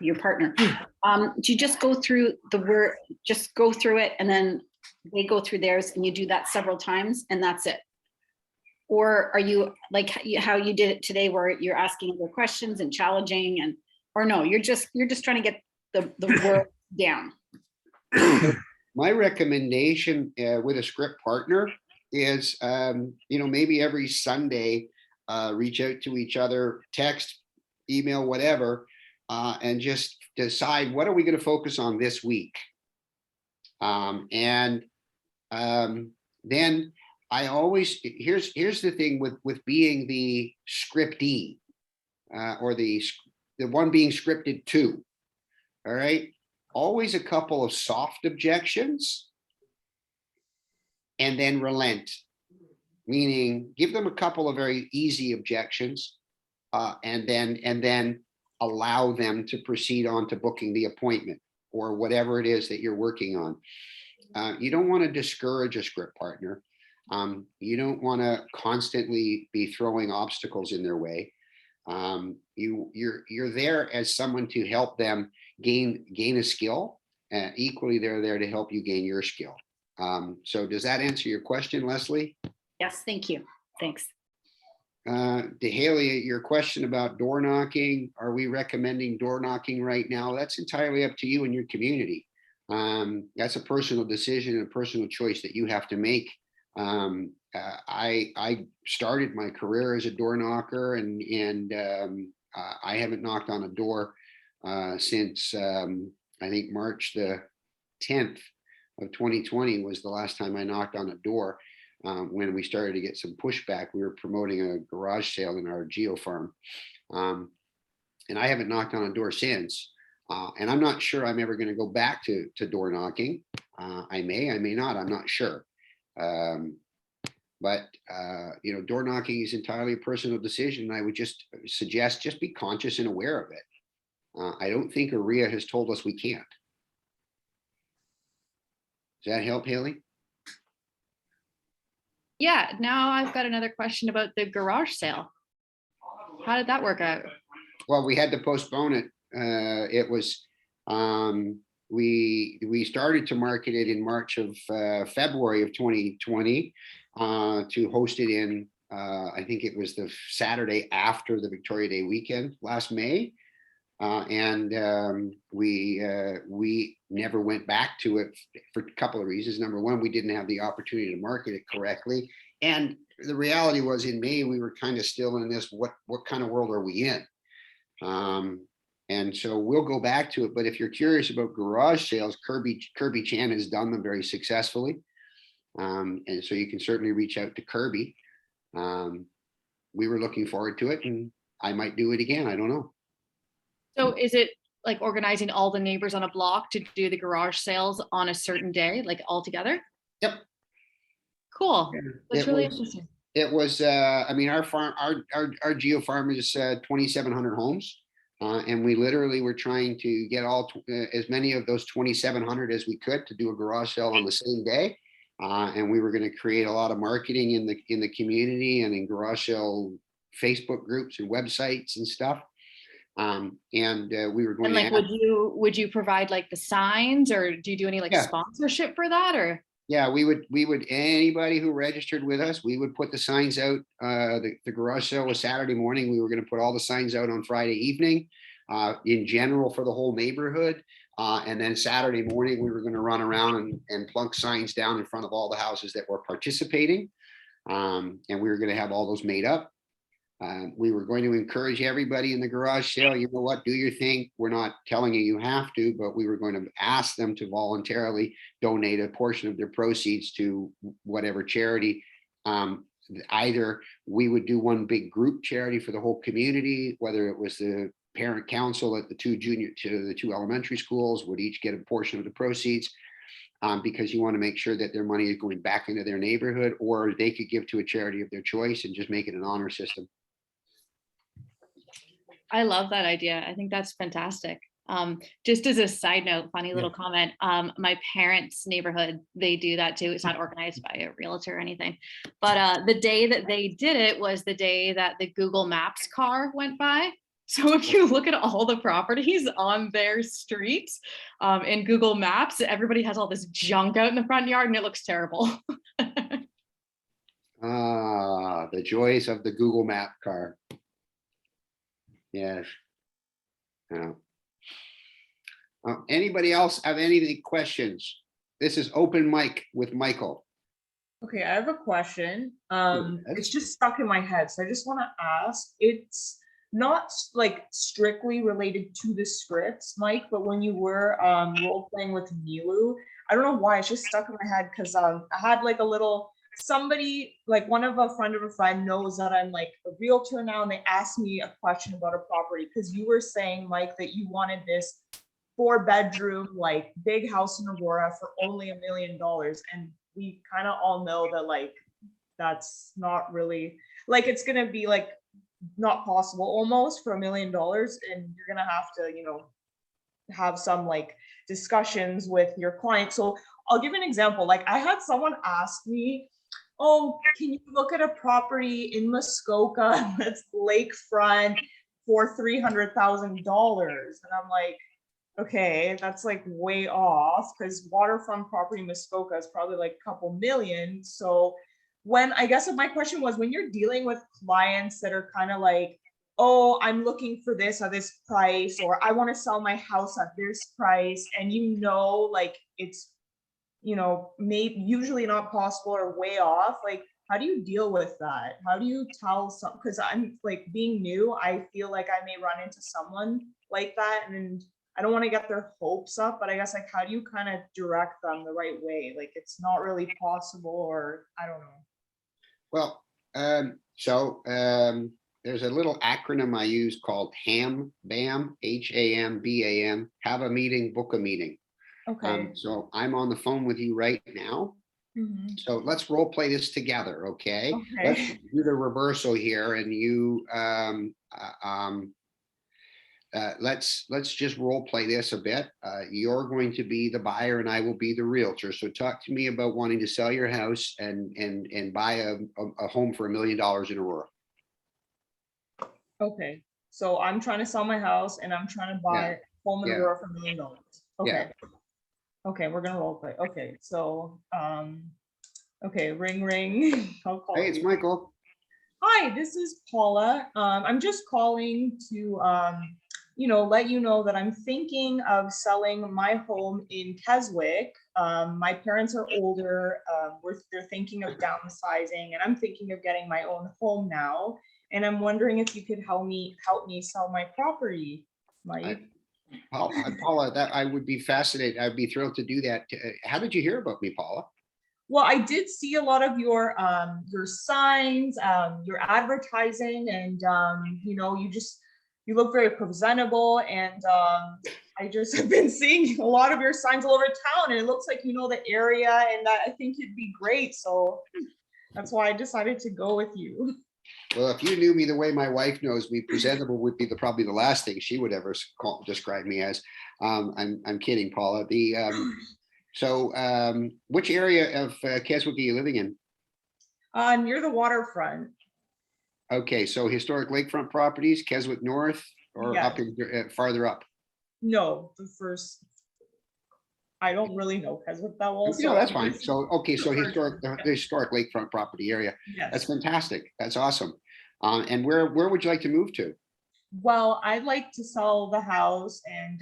your partner, do you just go through the word, just go through it and then they go through theirs and you do that several times and that's it? Or are you like how you did it today where you're asking other questions and challenging and, or no, you're just trying to get the word down? My recommendation with a script partner is, maybe every Sunday, reach out to each other, text, email, whatever, and just decide what are we going to focus on this week. Then I always, here's the thing with being the scriptee, or the one being scripted to. All right. Always a couple of soft objections and then relent, meaning give them a couple of very easy objections, and then allow them to proceed on to booking the appointment or whatever it is that you're working on. You don't want to discourage a script partner. You don't want to constantly be throwing obstacles in their way. You're there as someone to help them gain a skill. Equally, they're there to help you gain your skill. So does that answer your question, Leslie? Yes, thank you. Thanks. Haley, your question about door knocking, are we recommending door knocking right now? That's entirely up to you and your community. That's a personal decision and a personal choice that you have to make. I started my career as a door knocker, and I haven't knocked on a door since I think March the 10th of 2020 was the last time I knocked on a door. When we started to get some pushback, we were promoting a garage sale in our geo farm, and I haven't knocked on a door since. And I'm not sure I'm ever going to go back to door knocking. I may not. I'm not sure. But door knocking is entirely a personal decision. I would just suggest just be conscious and aware of it. I don't think AREA has told us we can't. Does that help, Haley? Yeah, now I've got another question about the garage sale. How did that work out? Well, we had to postpone it. It was, we started to market it in March of February of 2020 to host it in, I think it was the Saturday after the Victoria Day weekend last May. And we never went back to it for a couple of reasons. Number one, we didn't have the opportunity to market it correctly. And the reality was in May, we were kind of still in this, what kind of world are we in? And so we'll go back to it. But if you're curious about garage sales, Kirby Chan has done them very successfully. And so you can certainly reach out to Kirby. We were looking forward to it, and I might do it again. I don't know. So is it like organizing all the neighbors on a block to do the garage sales on a certain day, like all together? Yep. Cool. That's really interesting. It was, I mean, our farm, our geo farm is 2,700 homes. And we literally were trying to get as many of those 2,700 as we could to do a garage sale on the same day. And we were going to create a lot of marketing in the community and in garage sale Facebook groups and websites and stuff. We were going and like, would you provide like the signs, or do you do any like sponsorship for that, or? Yeah, we would anybody who registered with us, we would put the signs out. The garage sale was Saturday morning. We were going to put all the signs out on Friday evening, in general for the whole neighborhood. And then Saturday morning, we were going to run around and plunk signs down in front of all the houses that were participating. And we were going to have all those made up. We were going to encourage everybody in the garage sale, you know what, do your thing. We're not telling you have to, but we were going to ask them to voluntarily donate a portion of their proceeds to whatever charity. Either we would do one big group charity for the whole community, whether it was the parent council at the two elementary schools would each get a portion of the proceeds, because you want to make sure that their money is going back into their neighborhood, or they could give to a charity of their choice and just make it an honor system. I love that idea. I think that's fantastic. Just as a side note, funny little comment, my parents' neighborhood, they do that too. It's not organized by a realtor or anything, but the day that they did it was the day that the Google Maps car went by. So if you look at all the properties on their streets in Google Maps, everybody has all this junk out in the front yard and it looks terrible. Ah, the joys of the Google Map car. Yes. Yeah. Anybody else have any questions? This is open mic with Michael. Okay, I have a question. ahead. It's just stuck in my head, so I just want to ask. It's not like strictly related to the scripts, Mike, but when you were role playing with Milu, I don't know why it's just stuck in my head because I had like a little somebody, like one of a friend knows that I'm like a realtor now, and they asked me a question about a property because you were saying, Mike, that you wanted this 4-bedroom like big house in Aurora for only $1 million, and we kind of all know that like that's not really like it's gonna be like not possible almost for $1 million, and you're gonna have to, you know, have some like discussions with your client. So I'll give an example. Like I had someone ask me, oh, can you look at a property in Muskoka that's lakefront for $300,000? And I'm like, okay, that's like way off because waterfront property in Muskoka is probably like a couple million. So when I guess my question was, when you're dealing with clients that are kind of like, oh, I'm looking for this at this price, or I want to sell my house at this price, and you know, like it's, you know, maybe usually not possible or way off, like how do you deal with that? How do you tell some, because I'm like being new, I feel like I may run into someone like that, and I don't want to get their hopes up, but I guess like how do you kind of direct them the right way? Like it's not really possible, or I don't know. Well, there's a little acronym I use called HAM, BAM, HAMBAM, have a meeting, book a meeting. Okay. So I'm on the phone with you right now. Mhm. So let's role play this together, okay? Okay. Let's do the reversal here, and you let's just role play this a bit. You're going to be the buyer, and I will be the realtor. So talk to me about wanting to sell your house and buy a home for $1 million in Aurora. Okay. So I'm trying to sell my house and I'm trying to buy home in Aurora for $1 million. Okay. Okay, we're gonna role play. Okay, so okay, ring ring. I'll call Hey, it's you. Michael. Hi, this is Paula. I'm just calling to you know, let you know that I'm thinking of selling my home in Keswick. My parents are older. They're thinking of downsizing, and I'm thinking of getting my own home now. And I'm wondering if you could help me sell my property, Mike. Paula, that I would be fascinated. I'd be thrilled to do that. How did you hear about me, Paula? Well, I did see a lot of your signs, your advertising, and you know, you look very presentable, and I just have been seeing a lot of your signs all over town, and it looks like you know the area, and I think you'd be great. So that's why I decided to go with you. Well, if you knew me the way my wife knows me, presentable would be probably the last thing she would ever describe me as. I'm kidding, Paula. Which area of Keswick are you living in? Near the waterfront. Okay, so historic lakefront properties, Keswick North, or Yeah. up in, farther up? No, the first. I don't really know Keswick that well. No, that's fine. So, okay, so the historic lakefront property area. Yes. That's fantastic. That's awesome. And where would you like to move to? Well, I'd like to sell the house, and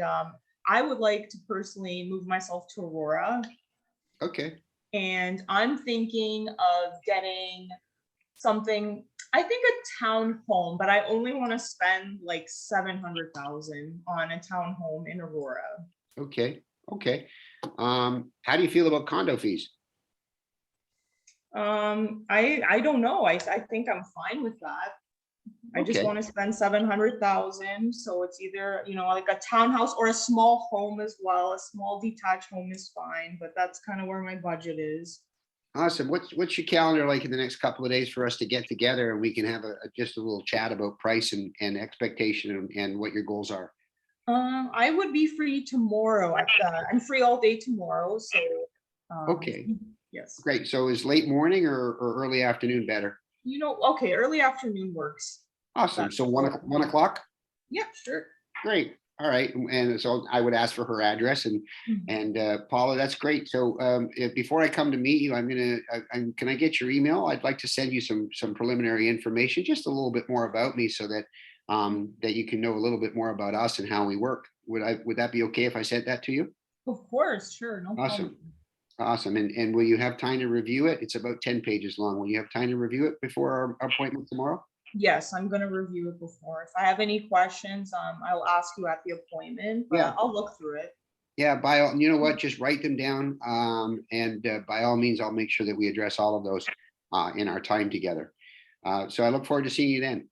I would like to personally move myself to Aurora. Okay. And I'm thinking of getting something, I think a town home, but I only want to spend like $700,000 on a town home in Aurora. Okay. Okay. How do you feel about condo fees? I don't know. I think I'm fine with that. I just Okay. want to spend $700,000. So it's either, you know, like a townhouse or a small home as well. A small detached home is fine, but that's kind of where my budget is. Awesome. What's your calendar like in the next couple of days for us to get together and we can have just a little chat about price and expectation and what your goals are? I would be free tomorrow. I'm free all day tomorrow. So okay. Yes. Great. So is late morning or early afternoon better? You know, okay, early afternoon works. Awesome. So one o'clock? Yeah, sure. Great. All right. And so I would ask for her address and Paula, that's great. So before I come to meet you, can I get your email? I'd like to send you some preliminary information, just a little bit more about me so that that you can know a little bit more about us and how we work. Would that be okay if I sent that to you? Of course, sure. No Awesome. problem. Awesome. And will you have time to review it? It's about 10 pages long. Will you have time to review it before our appointment tomorrow? Yes, I'm gonna review it before. If I have any questions, I'll ask you at the appointment, but Yeah. I'll look through it. Yeah, by all, you know what, just write them down. And by all means, I'll make sure that we address all of those in our time together. So I look forward to seeing you then.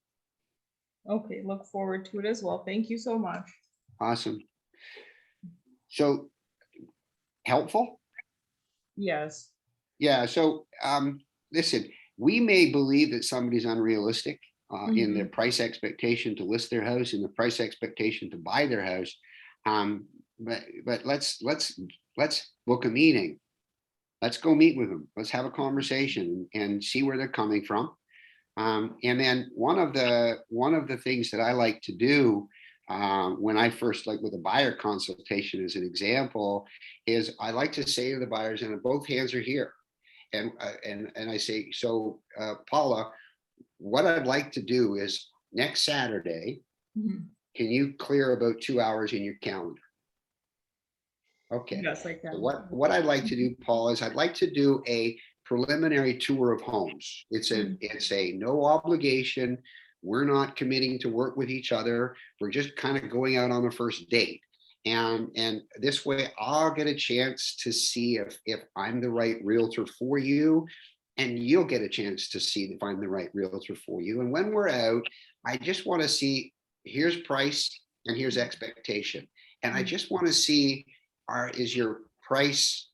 Okay, look forward to it as well. Thank you so much. Awesome. So helpful? Yes. Yeah, so listen, we may believe that somebody's unrealistic in their price expectation to list their house and the price expectation to buy their house. But let's book a meeting. Let's go meet with them. Let's have a conversation and see where they're coming from. And then one of the things that I like to do when I first, like with a buyer consultation as an example, is I like to say to the buyers, and both hands are here. And I say, so Paula, what I'd like to do is next Saturday, can you clear about 2 hours in your calendar? Okay. Yes, I can. So what I'd like to do, Paul, is I'd like to do a preliminary tour of homes. It's a no obligation. We're not committing to work with each other. We're just kind of going out on a first date. And this way I'll get a chance to see if I'm the right realtor for you, and you'll get a chance to see if I'm the right realtor for you. And when we're out, I just want to see, here's price and here's expectation. And I just want to see, is your price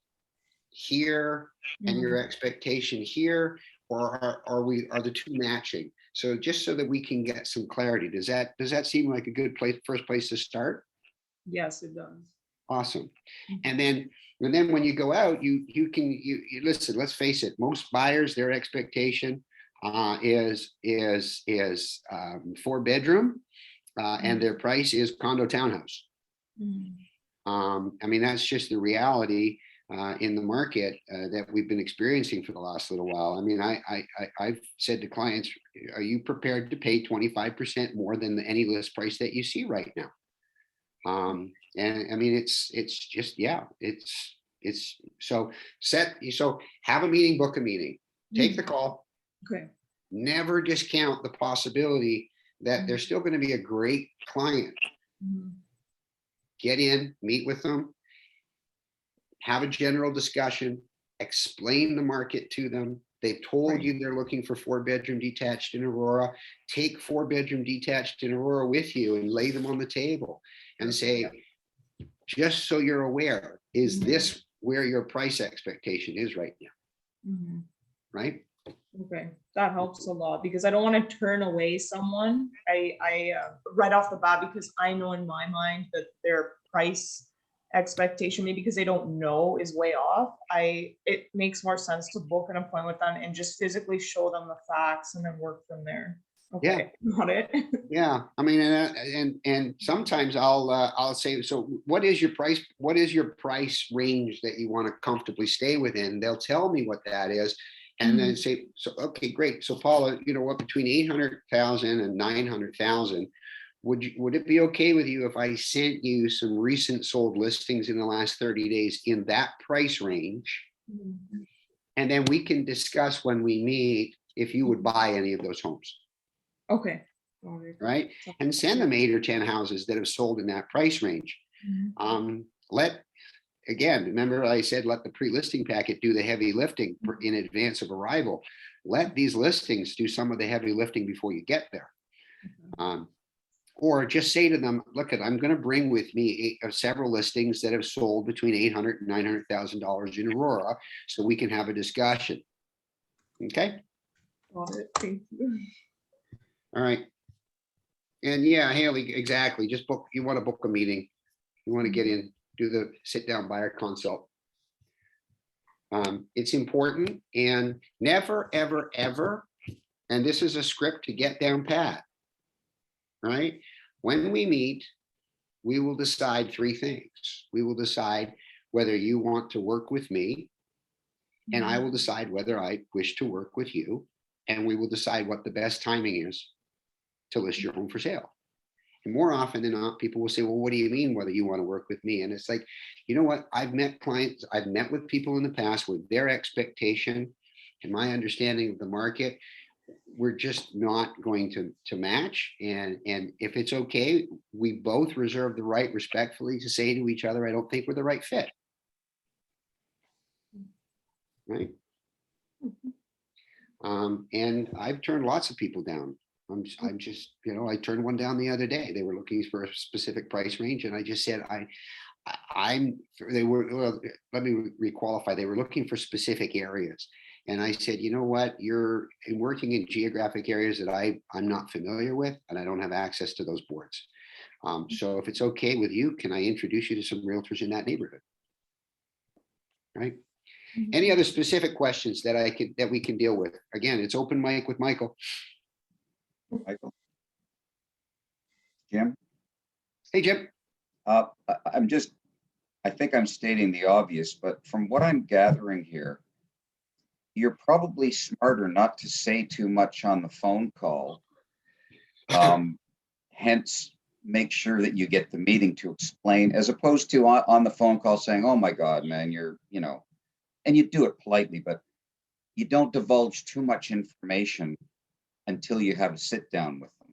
here and your expectation here, or are the two matching? So just so that we can get some clarity, does that seem like a good first place to start? Yes, it does. Awesome. And then when you go out, you listen, let's face it, most buyers, their expectation is 4-bedroom and their price is condo townhouse. I mean, that's just the reality in the market that we've been experiencing for the last little while. I mean, I've said to clients, are you prepared to pay 25% more than any list price that you see right now? And I mean, it's just, yeah, it's so have a meeting, book a meeting, take the call. Okay. Never discount the possibility that they're still going to be a great client. Get in, meet with them, have a general discussion, explain the market to them. They've told you they're looking for 4-bedroom detached in Aurora. Take 4-bedroom detached in Aurora with you and lay them on the table and say, just so you're aware, is this where your price expectation is right now? Right? Okay, that helps a lot because I don't want to turn away someone. I right off the bat, because I know in my mind that their price expectation, maybe because they don't know, is way off. It makes more sense to book an appointment with them and just physically show them the facts and then work from there. Okay, got it. Yeah, I mean, and sometimes I'll say, so what is your price? What is your price range that you want to comfortably stay within? They'll tell me what that is. And then say, so, okay, great. So Paula, you know what, between 800,000 and 900,000, would it be okay with you if I sent you some recent sold listings in the last 30 days in that price range? And then we can discuss when we meet if you would buy any of those homes. Okay. Right. And send them 8 or 10 houses that have sold in that price range. Again, remember I said, let the pre-listing packet do the heavy lifting in advance of arrival. Let these listings do some of the heavy lifting before you get there. Or just say to them, look, I'm going to bring with me several listings that have sold between $800,000 and $900,000 in Aurora, so we can have a discussion. Okay. Got it. Thank you. All right. And yeah, Haley, exactly. Just book, you want to book a meeting. You want to get in, do the sit down buyer consult. It's important, and never, ever, ever, and this is a script to get down pat, right? When we meet, we will decide three things. We will decide whether you want to work with me, and I will decide whether I wish to work with you, and we will decide what the best timing is to list your home for sale. And more often than not, people will say, well, what do you mean whether you want to work with me? And it's like, you know what? I've met clients, I've met with people in the past with their expectation and my understanding of the market, we're just not going to match. And if it's okay, we both reserve the right respectfully to say to each other, I don't think we're the right fit. Right. And I've turned lots of people down. I'm just, you know, I turned one down the other day. They were looking for a specific price range, and I just said, they were, well, let me requalify. They were looking for specific areas. And I said, you know what, you're working in geographic areas that I'm not familiar with, and I don't have access to those boards. So if it's okay with you, can I introduce you to some realtors in that neighborhood? Right. Any other specific questions that we can deal with? Again, it's open mic with Michael. Michael. Jim? Hey, Jim. I think I'm stating the obvious, but from what I'm gathering here, you're probably smarter not to say too much on the phone call. Hence, make sure that you get the meeting to explain, as opposed to on the phone call saying, oh my God, man, you're, you know, and you do it politely, but you don't divulge too much information until you have a sit down with them.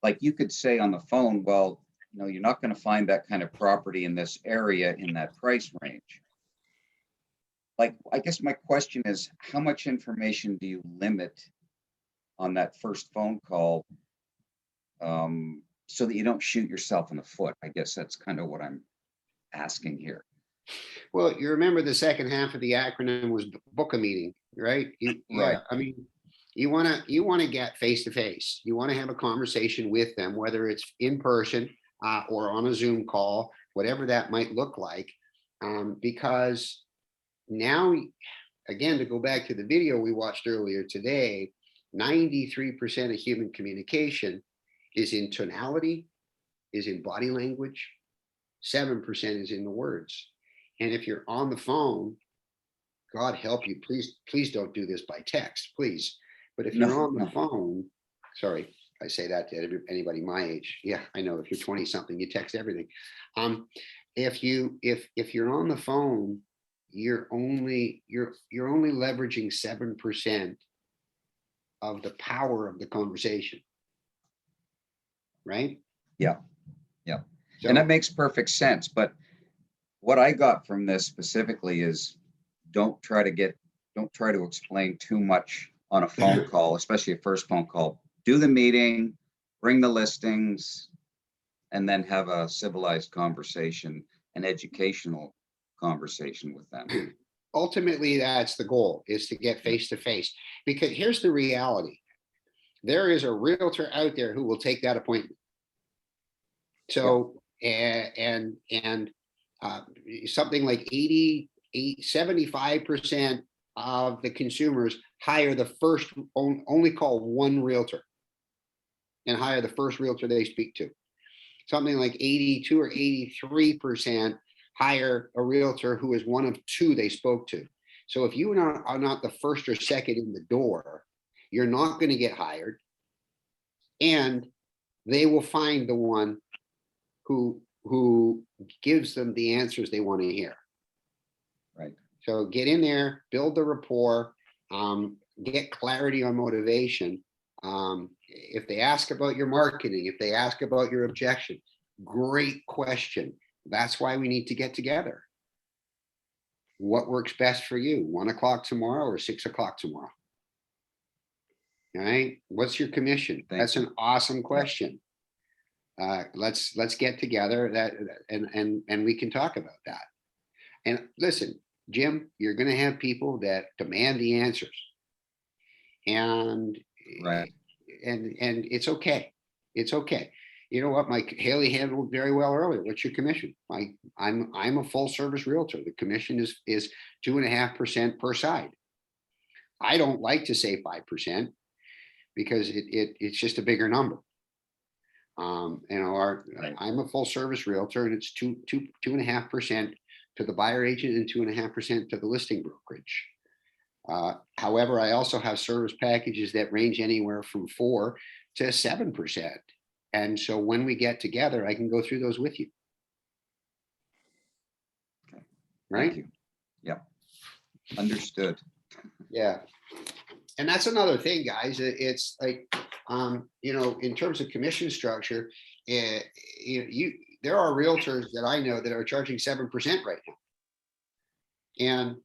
Like you could say on the phone, well, you know, you're not going to find that kind of property in this area in that price range. Like, I guess my question is, how much information do you limit on that first phone call so that you don't shoot yourself in the foot? I guess that's kind of what I'm asking here. Well, you remember the second half of the acronym was book a meeting, right? Right. I mean, you want to get face to face. You want to have a conversation with them, whether it's in person or on a Zoom call, whatever that might look like, because now, again, to go back to the video we watched earlier today, 93% of human communication is in tonality, is in body language, 7% is in the words. And if you're on the phone, God help you, please don't do this by text, please. But if you're on the phone, sorry, I say that to anybody my age. Yeah, I know, if you're 20 something, you text everything. If you're on the phone, you're only leveraging 7% of the power of the conversation. Right? Yeah. Yeah. So, and that makes perfect sense. But what I got from this specifically is don't try to explain too much on a phone call, especially a first phone call. Do the meeting, bring the listings, and then have a civilized conversation, an educational conversation with them. Ultimately, that's the goal, is to get face to face. Because here's the reality. There is a realtor out there who will take that appointment. So, and something like 75% of the consumers hire only call one realtor and hire the first realtor they speak to. Something like 82 or 83% hire a realtor who is one of two they spoke to. So if you are not the first or second in the door, you're not going to get hired, and they will find the one who gives them the answers they want to hear. Right. So get in there, build the rapport, get clarity on motivation. If they ask about your marketing, if they ask about your objection, great question. That's why we need to get together. What works best for you? 1 o'clock tomorrow or 6 o'clock tomorrow? All right. What's your commission? That's an awesome question. Let's get together and we can talk about that. And listen, Jim, you're going to have people that demand the answers, and right. And it's okay. It's okay. You know what, Mike Haley handled very well earlier. What's your commission? I'm a full service realtor. The commission is 2.5% per side. I don't like to say 5% because it's just a bigger number. You know, I'm a full service realtor, and it's 2.5% to the buyer agent and 2.5% to the listing brokerage. However, I also have service packages that range anywhere from 4 to 7%. And so when we get together, I can go through those with you. Right? Thank you. Yep. Understood. Yeah. And that's another thing, guys. It's like, you know, in terms of commission structure, there are realtors that I know that are charging 7% right now. And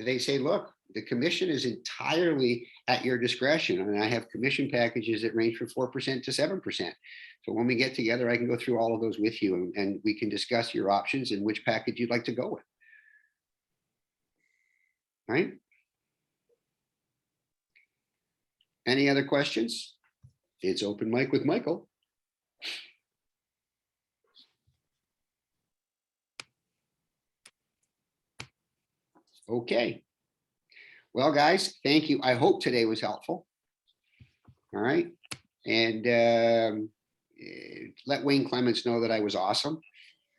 they say, look, the commission is entirely at your discretion. And I have commission packages that range from 4% to 7%. So when we get together, I can go through all of those with you, and we can discuss your options and which package you'd like to go with. Right? Any other questions? It's open mic with Michael. Okay. Well, guys, thank you. I hope today was helpful. All right. And let Wayne Clements know that I was awesome.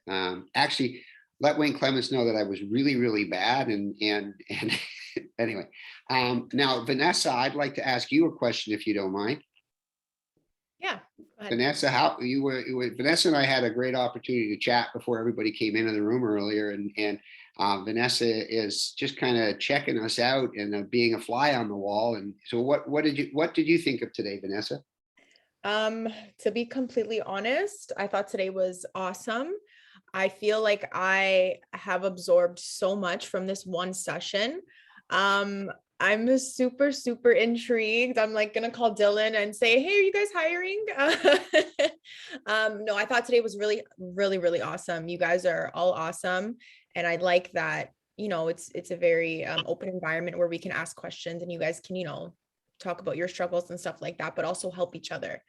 Actually, let Wayne Clements know that I was really, really bad. And anyway, now, Vanessa, I'd like to ask you a question if you don't mind. Yeah. Vanessa, Vanessa and I had a great opportunity to chat before everybody came into the room earlier, and Vanessa is just kind of checking us out and being a fly on the wall. And so, what did you think of today, Vanessa? To be completely honest, I thought today was awesome. I feel like I have absorbed so much from this one session. I'm super, super intrigued. I'm like gonna call Dylan and say, hey, are you guys hiring? No, I thought today was really, really, really awesome. You guys are all awesome. And I like that, you know, it's a very open environment where we can ask questions and you guys can, you know, talk about your struggles and stuff like that, but also help each other.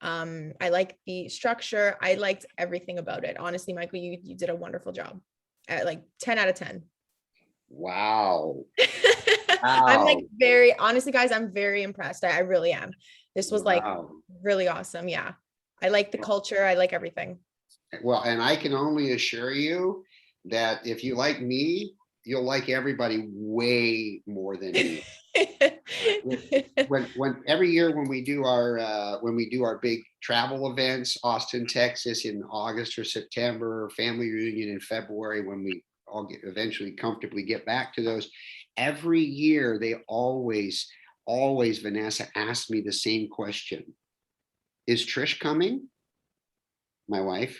I like the structure. I liked everything about it. Honestly, Michael, you did a wonderful job. At like 10 out of 10. Wow. I'm like honestly, guys, I'm very impressed. I really am. This was like really awesome. Yeah. I like the culture. I like everything. Well, and I can only assure you that if you like me, you'll like everybody way more than me. when every year when we do our big travel events, Austin, Texas in August or September, family reunion in February, when we all eventually comfortably get back to those, every year they always Vanessa asks me the same question: is Trish coming? My wife.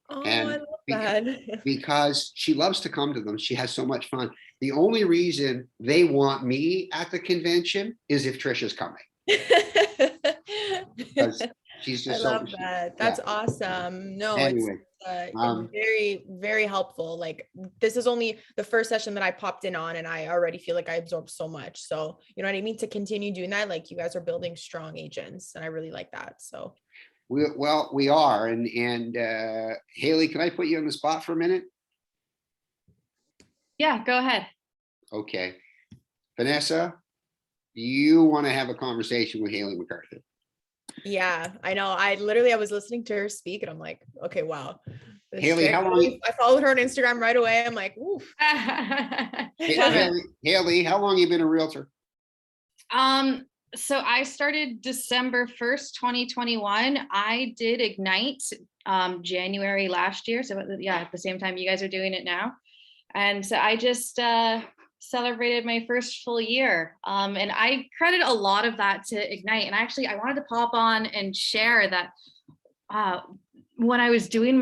Oh, and I love that. because she loves to come to them. She has so much fun. The only reason they want me at the convention is if Trish is coming. Because she's just I love that. That's awesome. No, anyway, it's very, very helpful. Like, this is only the first session that I popped in on, and I already feel like I absorbed so much. So, you know what I mean? To continue doing that, like, you guys are building strong agents, and I really like that. So we are. And Haley, can I put you on the spot for a minute? Yeah, go ahead. Okay. Vanessa, you want to have a conversation with Haley McCarthy? yeah, I know. I was listening to her speak and I'm like, okay, wow. Haley, how long? I followed her on Instagram right away. I'm like, oof. Haley, how long you been a realtor? So I started December 1st, 2021. I did Ignite January last year. So yeah, at the same time you guys are doing it now. And so I just celebrated my first full year. And I credit a lot of that to Ignite. And actually I wanted to pop on and share that when I was doing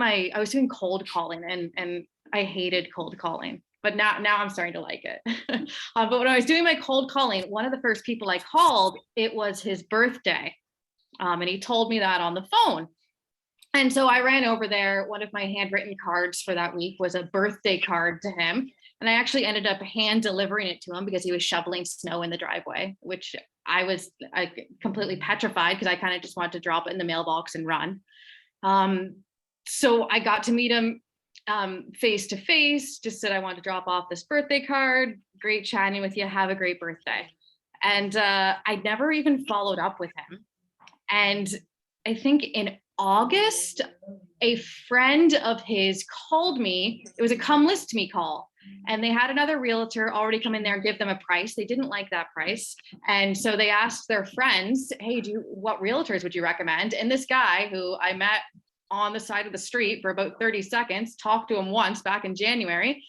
cold calling, and I hated cold calling. But now I'm starting to like it. But when I was doing my cold calling, one of the first people I called, it was his birthday. And he told me that on the phone. And so I ran over there. One of my handwritten cards for that week was a birthday card to him. And I actually ended up hand delivering it to him because he was shoveling snow in the driveway, which I was completely petrified because I kind of just wanted to drop it in the mailbox and run. So I got to meet him face to face, just said I want to drop off this birthday card. Great chatting with you. Have a great birthday. And I never even followed up with him. And I think in August, a friend of his called me. It was a come list me call. And they had another realtor already come in there and give them a price. They didn't like that price. And so they asked their friends, hey, what realtors would you recommend? And this guy who I met on the side of the street for about 30 seconds, talked to him once back in January.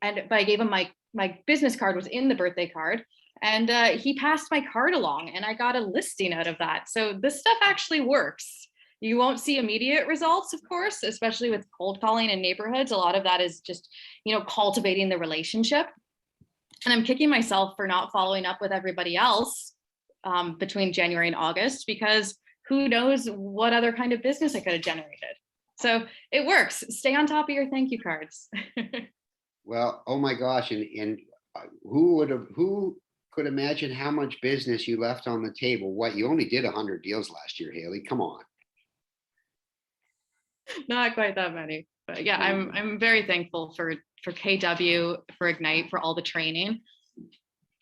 But I gave him my business card was in the birthday card. And he passed my card along and I got a listing out of that. So this stuff actually works. You won't see immediate results, of course, especially with cold calling in neighborhoods. A lot of that is just, cultivating the relationship. And I'm kicking myself for not following up with everybody else between January and August, because who knows what other kind of business I could have generated. So it works. Stay on top of your thank you cards. Well, oh my gosh. And who could imagine how much business you left on the table? What, you only did 100 deals last year, Haley? Come on. Not quite that many, but yeah, I'm very thankful for KW, for Ignite, for all the training,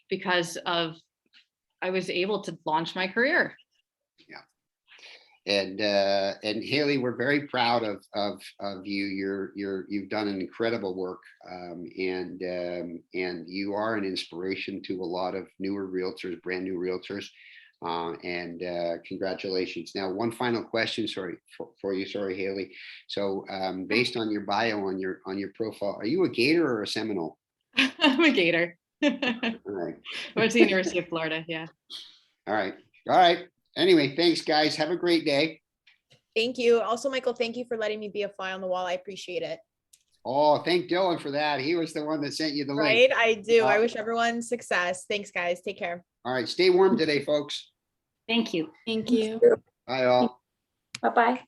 because I was able to launch my career. Yeah. And Haley, we're very proud of you. You've done an incredible work, and you are an inspiration to a lot of newer realtors, brand new realtors. And congratulations. Now, one final question, for you, Haley. So, based on your bio on your profile, are you a Gator or a Seminole? I'm a Gator. All right. I went to the University of Florida. Yeah. All right. Anyway, thanks, guys. Have a great day. Thank you. Also, Michael, thank you for letting me be a fly on the wall. I appreciate it. Oh, thank Dylan for that. He was the one that sent you the link. Right, I do. I wish everyone success. Thanks, guys. Take care. All right, stay warm today, folks. Thank you. Thank you. Bye all. Bye-bye.